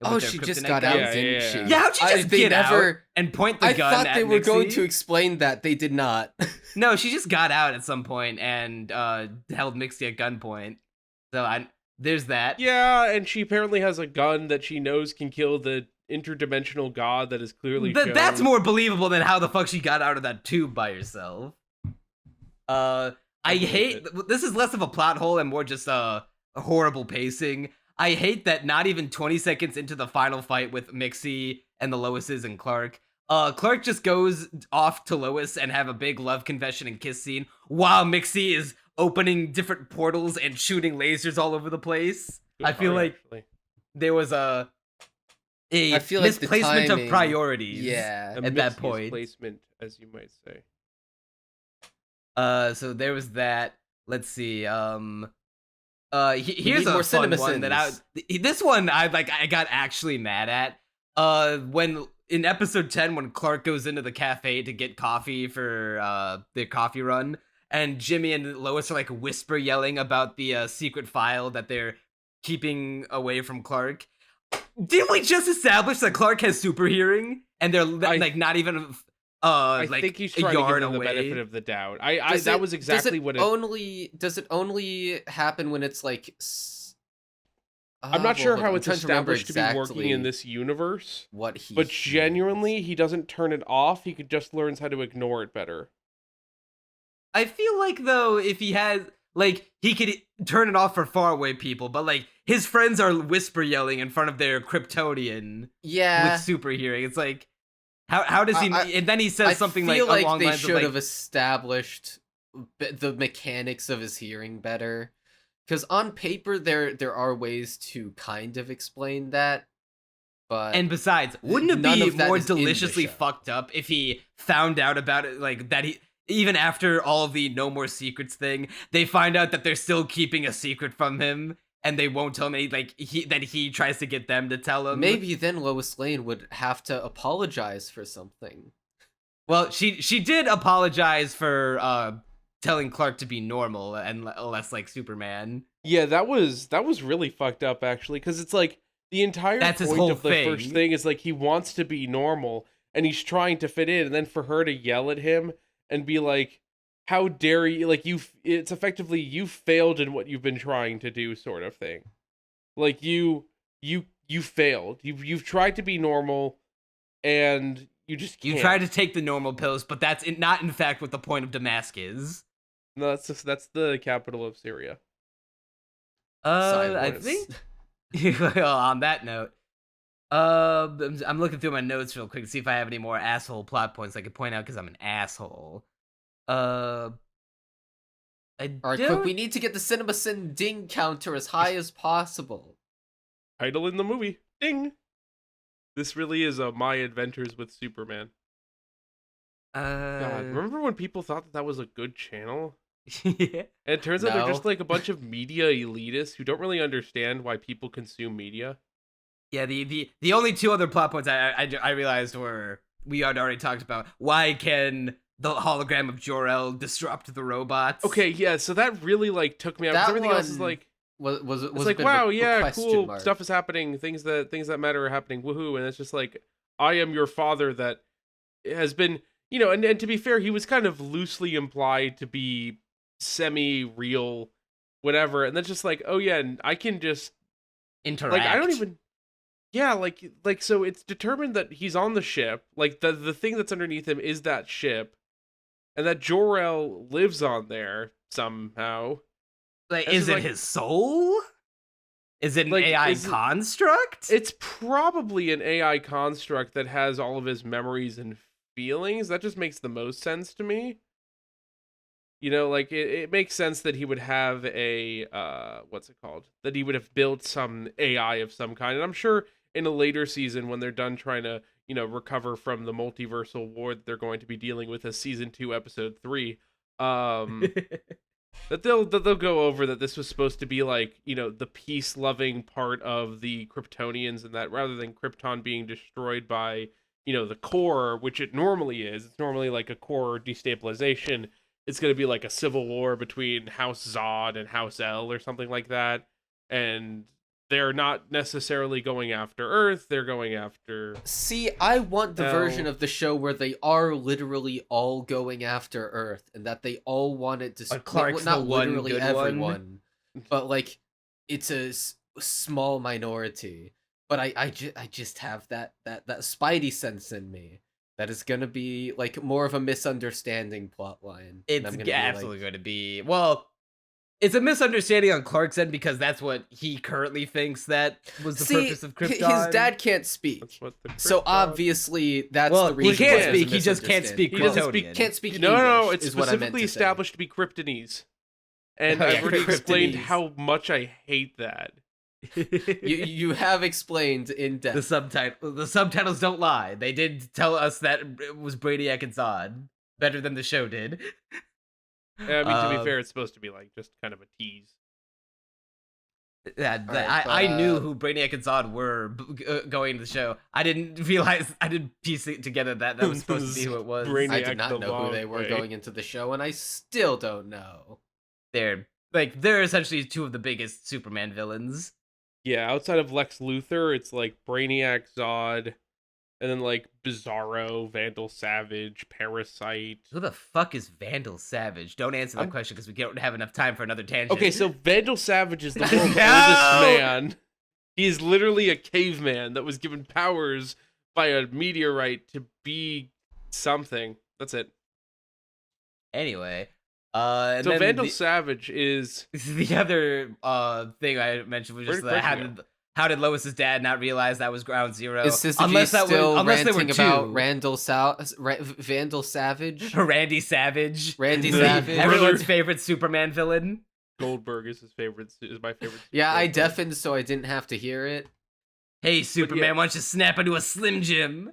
Oh, she just got out, didn't she? Yeah, how'd she just get out and point the gun at I thought they were Mxy? going to explain that. They did not. No, she just got out at some point and held Mxy at gunpoint. So there's that. Yeah, and she apparently has a gun that she knows can kill the interdimensional god that is clearly shown. That's more believable than how the fuck she got out of that tube by herself. I hate this is less of a plot hole and more just a horrible pacing. I hate that not even 20 seconds into the final fight with Mxy and the Loises and Clark, Clark just goes off to Lois and have a big love confession and kiss scene while Mxy is opening different portals and shooting lasers all over the place. I feel like there was a misplacement of priorities. Yeah, at that point. Misplacement, as you might say. So there was that. Let's see. Here's a fun one that this one I got actually mad at. When in episode 10, when Clark goes into the cafe to get coffee for their coffee run, and Jimmy and Lois are like whisper yelling about the secret file that they're keeping away from Clark. Didn't we just establish that Clark has super hearing and they're like not even I think he's trying to give them the benefit of the doubt. That was exactly what it... Does it only happen when it's like... I'm not sure how it's established to be working in this universe. But genuinely, he doesn't turn it off. He just learns how to ignore it better. I feel like, though, if he has... Like, he could turn it off for faraway people, but, like, his friends are whisper yelling in front of their Kryptonian with super hearing. It's like... How does he? And then he says something I feel like like along they lines of should like, have established the mechanics of his hearing better, because on paper there are ways to kind of explain that, but and besides, wouldn't it none be of that more is in the deliciously show. fucked up if he found out about it, like that he even after all of the no more secrets thing, they find out that they're still keeping a secret from him, and they won't tell him any, like he tries to get them to tell him. maybe then Lois Lane would have to apologize for something. Well, she did apologize for telling Clark to be normal and less like Superman. Yeah, that was really fucked up actually, because it's like the entire That's his point whole of the thing. first thing is like he wants to be normal and he's trying to fit in, and then for her to yell at him and be like, "How dare you!" Like it's effectively you failed in what you've been trying to do, sort of thing. Like you failed. You've tried to be normal, and you just can't. You try to take the normal pills, but that's not in fact what the point of Damask is. No, that's the capital of Syria. I Silence. think. Well, on that note, I'm looking through my notes real quick to see if I have any more asshole plot points I could point out because I'm an asshole. I Alright, don't. quick, we need to get the CinemaSin ding counter as high as possible. Title in the movie. Ding. This really is My Adventures with Superman. God, remember when people thought that was a good channel? Yeah. And it turns out they're No. just like a bunch of media elitists who don't really understand why people consume media. Yeah, the only two other plot points I realized were we had already talked about. Why can the hologram of Jor-El disrupt the robots? Okay, yeah, so that really like took me out. 'Cause That everything else is one like Was it's a like bit of wow, a yeah, question cool mark. stuff is happening. Things that matter are happening. Woohoo! And it's just like I am your father that has been, and to be fair, he was kind of loosely implied to be semi-real, whatever. And that's just like, oh yeah, and I can just Interact. like I don't even. Yeah, like so it's determined that he's on the ship. Like the thing that's underneath him is that ship, and that Jor-El lives on there somehow. Like, This is is it like- his soul? Is it an Like, AI is it- construct? It's probably an AI construct that has all of his memories and feelings. That just makes the most sense to me. Like it makes sense that he would have a what's it called? That he would have built some AI of some kind. And I'm sure in a later season when they're done trying to, recover from the multiversal war that they're going to be dealing with as season 2, episode 3, that they'll go over that this was supposed to be like, the peace-loving part of the Kryptonians, and that rather than Krypton being destroyed by, the core, which it normally is, it's normally like a core destabilization, it's going to be like a civil war between House Zod and House L or something like that, and they're not necessarily going after Earth, they're going after... See, I want the No. version of the show where they are literally all going after Earth, and that they all want it to. But Clark's not the one literally good one. everyone, but like it's a small minority. But I just have that Spidey sense in me that is gonna be like more of a misunderstanding plot line. and It's I'm gonna be absolutely like, going to be. Well, it's a misunderstanding on Clark's end because that's what he currently thinks that was the See, purpose of his Krypton. dad can't speak, That's what the so Krypton- obviously that's Well, the he reason. can't why there's a speak, he just can't speak He doesn't speak- Kryptonian. Can't speak No, English, it's is what I meant specifically to say. established to be Kryptonese. And Oh, yeah, I've already explained Kryptonese. how much I hate that. You have explained in depth. The subtitles don't lie. They did tell us that it was Brainiac and Zod better than the show did. I mean, to be Um, fair, it's supposed to be like just kind of a tease. Yeah, Alright, I knew but- who Brainiac and Zod were going to the show. I didn't realize, I didn't piece it together that was supposed to be who it was. Brainiac- I the did not know who long they were way. going into the show, and I still don't know. They're essentially two of the biggest Superman villains. Yeah, outside of Lex Luthor, it's like Brainiac, Zod, and then like Bizarro, Vandal Savage, Parasite. Who the fuck is Vandal Savage? Don't answer that question because we don't have enough time for another tangent. Okay, so Vandal Savage is the world's No! oldest man. He is literally a caveman that was given powers by a meteorite to be something. That's it. Anyway, and So then Vandal Savage is the other thing I mentioned was just Where that did how Krypton did how did Lois's dad not realize that was Ground Zero? Is Syzygy still unless there were ranting two. about Vandal Savage? Randy Savage. Randy The- Savage. Everyone's favorite Superman villain. Goldberg is his favorite. Is my favorite. Yeah, I Goldberg. deafened so I didn't have to hear it. Hey, Superman, why don't you snap into a Slim Jim?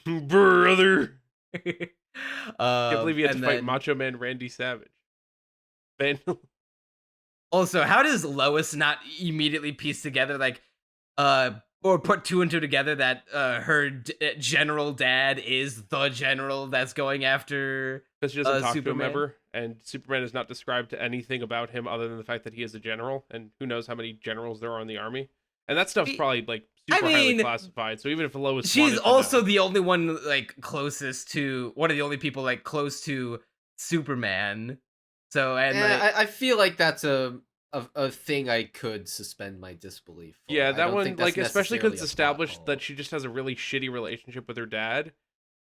Brother. Can't believe he had to and fight then- Macho Man Randy Savage. Vandal. Also, how does Lois not immediately piece together, like, or put two and two together that her general dad is the general that's going after Because she doesn't talk Superman? to him ever, and Superman is not described to anything about him other than the fact that he is a general, and who knows how many generals there are in the army. And that stuff's probably like super highly mean, classified. So even if Lois, She's wanted to also know- the only one, like, closest to, one of the only people, like, close to Superman. So, and like, I feel like that's a thing I could suspend my disbelief for. Yeah, I that don't one, think that's like, especially because it's necessarily a plot established hole. that she just has a really shitty relationship with her dad.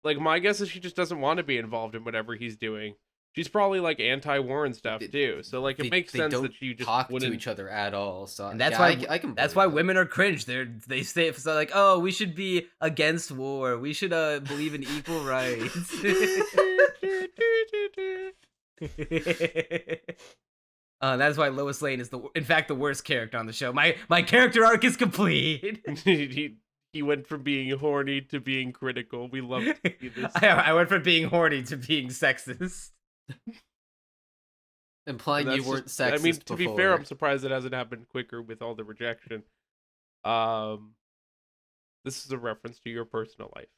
Like, my guess is she just doesn't want to be involved in whatever he's doing. She's probably like anti-war and stuff too. So like, it makes sense don't that she just talk wouldn't. to each other at all. So and that's yeah, why I can that's why believe it. women are cringe. They say so like, oh, we should be against war. We should believe in equal rights. That's why Lois Lane is in fact the worst character on the show. My character arc is complete. He went from being horny to being critical. We love to see this. I went from being horny to being sexist. Implying you That's weren't just- sexist I mean, to be fair, before. I'm surprised it hasn't happened quicker with all the rejection. This is a reference to your personal life.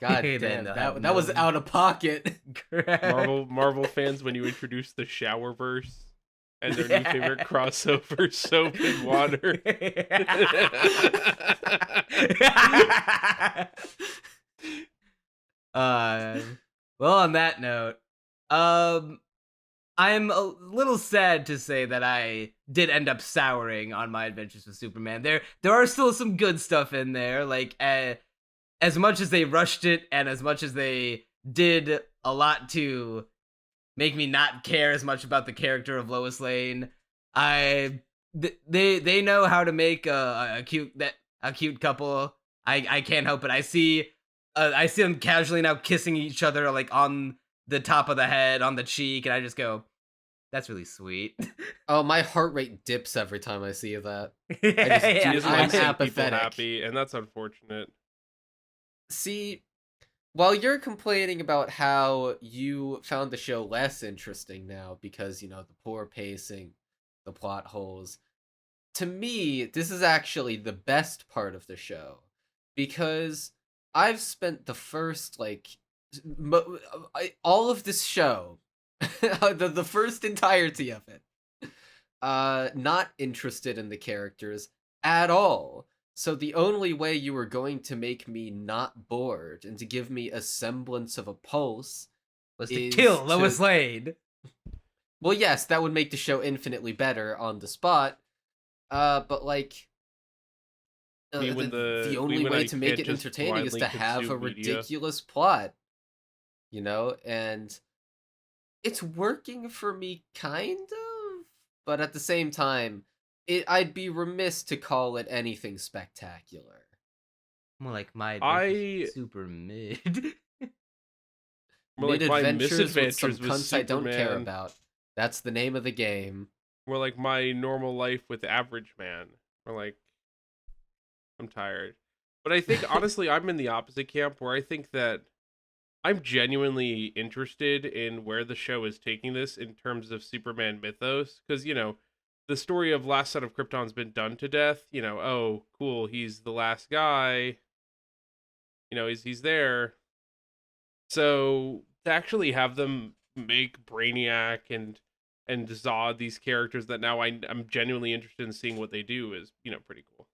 God They damn, have that was no- out of pocket. Marvel fans, when you introduced the showerverse and their new favorite crossover, soap and water. Well, on that note, I'm a little sad to say that I did end up souring on my adventures with Superman. There are still some good stuff in there, like as much as they rushed it and as much as they did a lot to make me not care as much about the character of Lois Lane. They know how to make a cute couple. I can't help it. I see them casually now kissing each other, like on the top of the head, on the cheek, and I just go, that's really sweet. Oh, my heart rate dips every time I see that. He Yeah. doesn't I'm like seeing people apathetic. happy, and that's unfortunate. See, while you're complaining about how you found the show less interesting now because, you know, the poor pacing, the plot holes, to me, this is actually the best part of the show because I've spent the first, like, all of this show, the first entirety of it, not interested in the characters at all. So the only way you were going to make me not bored and to give me a semblance of a pulse Was to is kill to- Lois Lane. well, yes, that would make the show infinitely better on the spot. But like, Me when the only me when way I to make can't it just entertaining is blindly to have a consume media. ridiculous plot, you know, and it's working for me kind of, but at the same time, I'd be remiss to call it anything spectacular. More like my I- super mid. More like my Mid-adventures with some misadventures with cunts I don't care Superman. about. That's the name of the game. More like my normal life with average man. Or like, I'm tired. But I think, honestly, I'm in the opposite camp where I think that I'm genuinely interested in where the show is taking this in terms of Superman mythos. Because, you know, the story of Last Son of Krypton's been done to death. You know, oh, cool, he's the last guy. You know, he's there. So to actually have them make Brainiac and Zod these characters that now I'm genuinely interested in seeing what they do is, you know, pretty cool.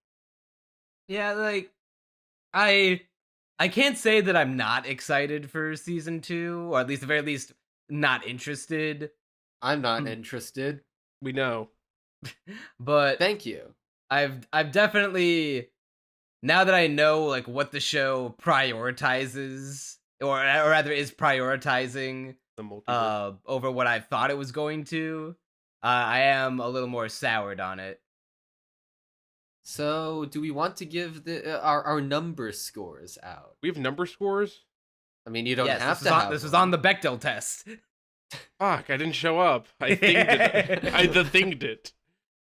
Yeah, like I can't say that I'm not excited for season 2, or at least the very least not interested. I'm not Hmm. interested. We know. But Thank you. I've definitely, now that I know like what the show prioritizes, or rather is prioritizing The multiverse. over what I thought it was going to, I am a little more soured on it. So, do we want to give the our number scores out? We have number scores? I mean, you don't Yes, have this to was have this was one. on the Bechdel test. Fuck, I didn't show up. I thinged it. I the thinged it.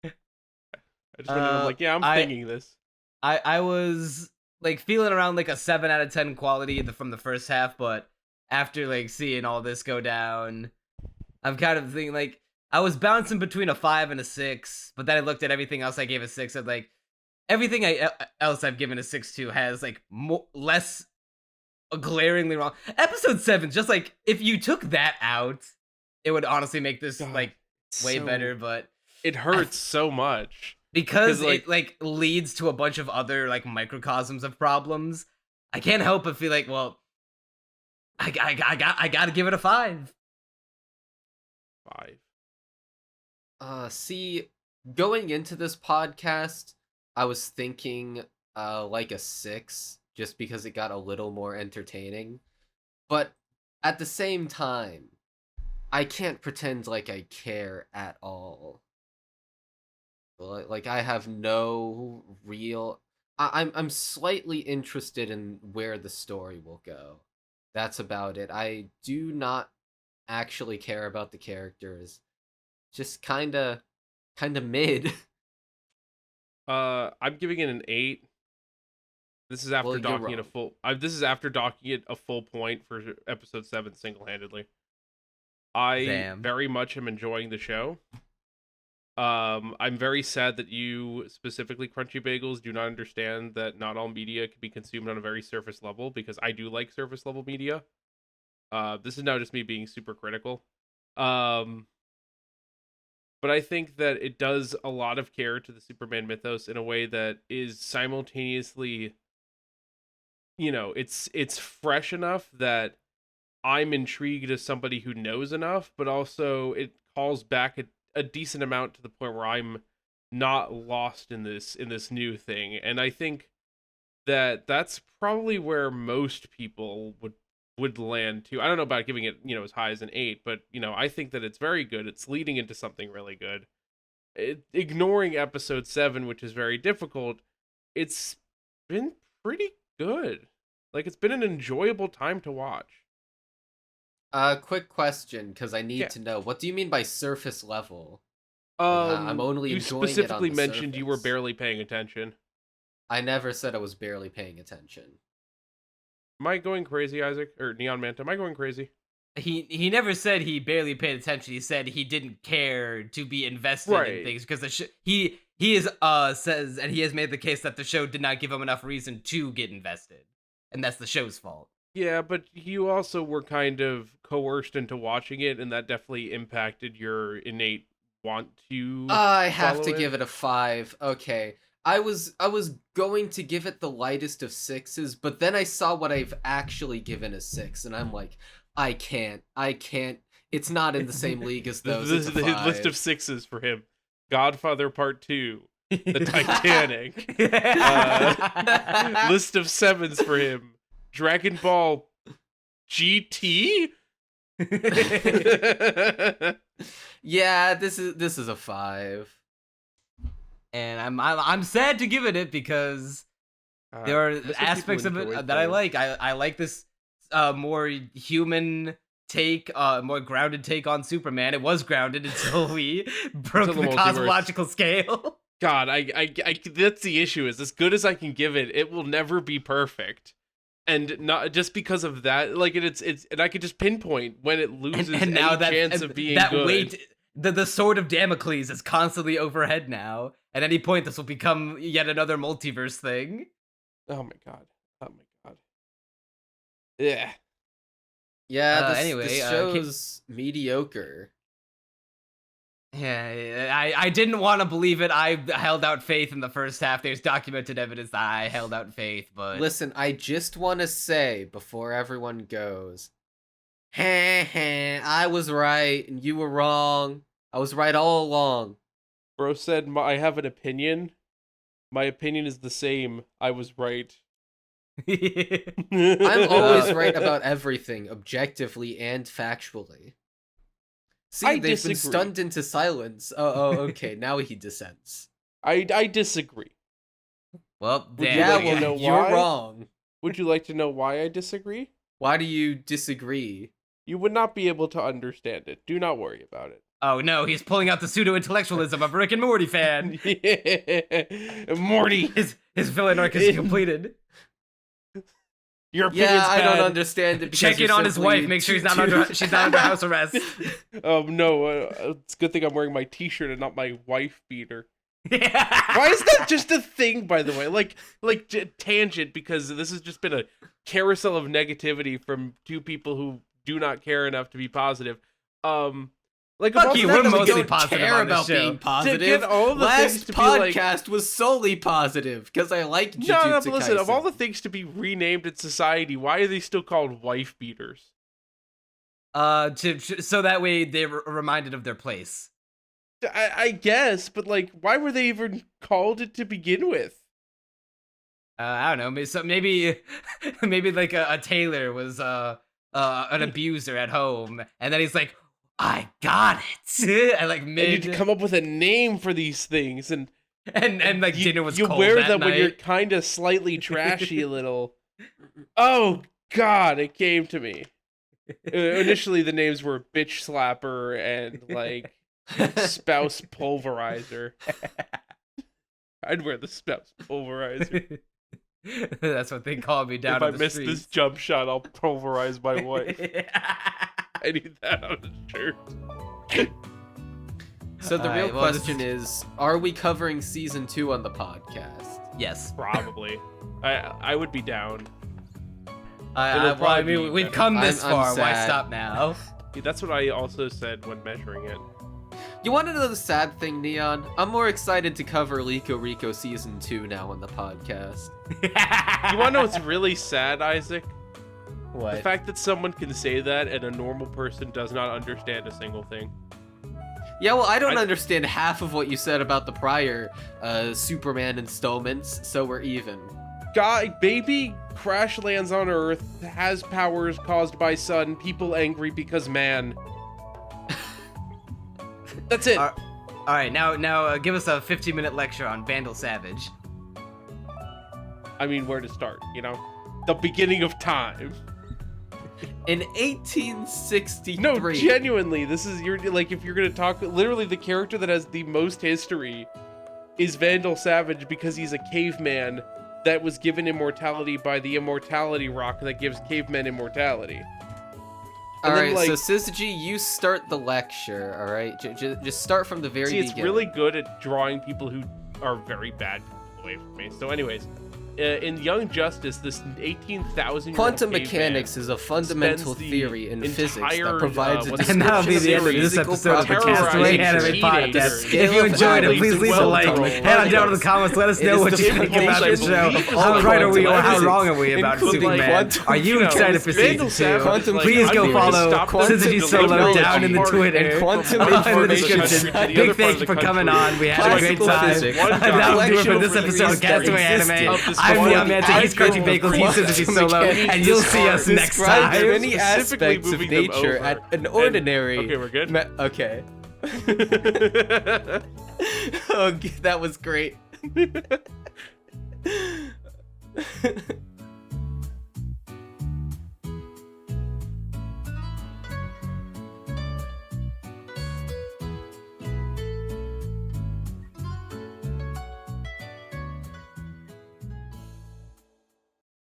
I just went in, I'm like, yeah, I'm thinking this. I was like feeling around like a 7 out of 10 quality from the first half, but after like seeing all this go down, I'm kind of thinking like I was bouncing between a 5 and a 6, but then I looked at everything else I gave a 6 and like everything else I've given a 6 to has like less glaringly wrong. Episode 7, just like if you took that out, it would honestly make this God, like way so- better, but It hurts so much. because 'Cause, like- it like leads to a bunch of other like microcosms of problems, I can't help but feel like, well, I gotta give it a 5. 5. See, going into this podcast, I was thinking like a 6, just because it got a little more entertaining. But at the same time, I can't pretend like I care at all. Like I have no real. I'm slightly interested in where the story will go. That's about it. I do not actually care about the characters. Just kinda mid. I'm giving it an 8. This is after Well, you're docking it a wrong. full. This is after docking it a full point for episode 7 single-handedly. I Damn. very much am enjoying the show. I'm very sad that you, specifically Crunchy Bagels, do not understand that not all media can be consumed on a very surface level, because I do like surface level media. This is now just me being super critical. But I think that it does a lot of care to the Superman mythos in a way that is simultaneously, it's fresh enough that I'm intrigued as somebody who knows enough, but also it calls back a decent amount to the point where I'm not lost in this new thing. And I think that that's probably where most people would land to. I don't know about giving it, as high as an 8, but I think that it's very good. It's leading into something really good. Ignoring episode 7, which is very difficult, it's been pretty good. Like, it's been an enjoyable time to watch. Quick question, because I need Yeah. to know. What do you mean by surface level? I'm only You enjoying it on specifically the mentioned you were surface. barely paying attention. I never said I was barely paying attention. Am I going crazy, Isaac? Or Neon Manta, am I going crazy? He never said he barely paid attention. He said he didn't care to be invested in Right. things because he is says, and he has made the case that the show did not give him enough reason to get invested, and that's the show's fault. Yeah, but you also were kind of coerced into watching it, and that definitely impacted your innate want to. I have to follow it? give it a 5. Okay. I was going to give it the lightest of 6s, but then I saw what I've actually given a 6, and I'm like, I can't. It's not in the same league as those. It's a The 5. list of 6s for him: Godfather Part 2, The Titanic. List of 7s for him: Dragon Ball GT. Yeah, this is a 5. And I'm sad to give it because there are Most aspects of people it enjoyed that I those. like. I like this more human take, more grounded take on Superman. It was grounded until we broke Until the, the multiverse. cosmological scale. God, I that's the issue. Is as good as I can give it, it will never be perfect. And not just because of that, like it's and I could just pinpoint when it loses and now any that chance of being that good. weight, the sword of Damocles is constantly overhead now. At any point, this will become yet another multiverse thing. Oh my god. Yeah. Yeah, this, anyway, this show's mediocre. Yeah, I didn't want to believe it. I held out faith in the first half. There's documented evidence that I held out faith, but Listen, I just want to say before everyone goes, I was right and you were wrong. I was right all along. Bro said I have an opinion. My opinion is the same. I was right. I'm always right about everything, objectively and factually. See, I they've been disagree. stunned into silence. Oh, okay, now he dissents. I disagree. Well, Would you damn. Yeah, like to well, know you're why? wrong. Would you like to know why I disagree? Why do you disagree? You would not be able to understand it. Do not worry about it. Oh no, he's pulling out the pseudo-intellectualism of a Rick and Morty fan. Morty, His villain arc is completed. your opinion's Yeah, I don't bad. understand it. Because Check in you're on his simply wife, make sure too- she's not under house arrest. No, it's a good thing I'm wearing my t-shirt and not my wife beater. Why Why is that just a thing, by the way? Like tangent, because this has just been a carousel of negativity from two people who do not care enough to be positive. Like, Fuck of all you, the we're things to mostly get- positive care on this about show. being positive. get all the things Last to be like- podcast was solely positive because I like Jujutsu No, but listen, of Kaisen. all the things to be renamed in society, why are they still called wife beaters? So that way they're reminded of their place. I guess, but like, why were they even called it to begin with? I don't know. Maybe like a tailor was an abuser at home, and then he's like, "I got it," and like And mid you come up with a name for these things, and and like dinner was you cold wear that them when you're night. kind of slightly trashy a little. Oh God, it came to me. Initially, the names were bitch slapper and like spouse pulverizer. I'd wear the spouse pulverizer. That's what they call me down If on I the miss streets. this jump shot, I'll pulverize my wife. I need that on a shirt. So the Alright, real well, this question is, are we covering season 2 on the podcast? Yes. Probably. I would be down. I probably mean, be we've better. come this I'm far. Why sad. stop now? Yeah, that's what I also said when measuring it. You want to know the sad thing, Neon? I'm more excited to cover Rico Rico season 2 now on the podcast. You want to know what's really sad, Isaac? What? The fact that someone can say that and a normal person does not understand a single thing. Yeah, well, I don't I- understand half of what you said about the prior Superman installments, so we're even. Baby crash lands on Earth, has powers caused by sun, people angry because man. That's it. All right, now give us a 15-minute lecture on Vandal Savage. I mean, where to start, you know? The beginning of time. In 1863. No, genuinely, this is you're like if you're gonna talk literally the character that has the most history is Vandal Savage because he's a caveman that was given immortality by the immortality rock that gives cavemen immortality. And then, Alright, like- so Syzygy, you start the lecture, alright? Just start from the very See, beginning. it's really good at drawing people who are very bad people away from me. So, anyways, in Young Justice, this 18,000 Quantum mechanics is a fundamental spends the theory in physics entire, that provides a what's And that'll be the end of this physical episode of the properties Castaway of Anime nature. Podcast. Scale If you of enjoyed it, atoms please is leave a well like. known. Head on down to the comments. Let us It know is what the you think foundation about this of show. all How right are we or how quantum wrong are we about including Superman? quantum Are you physics. excited for Vandal season Savage 2? Quantum Please go theory. follow Stop quantum SyzygySolo technology. down in the And Twitter. quantum In the information description. science. Big thank you for coming on. We had a great Classical time. physics. That'll do it for Collection this of episode of theories that Castaway Anime. existed I'm before the the Amanda. He's Crunchy advent Bagels. of He's quantum SyzygySolo. mechanics And you'll see us next describes time. many Specifically aspects of moving them nature over. at an ordinary. Okay, we're good. Okay. Oh, that was great.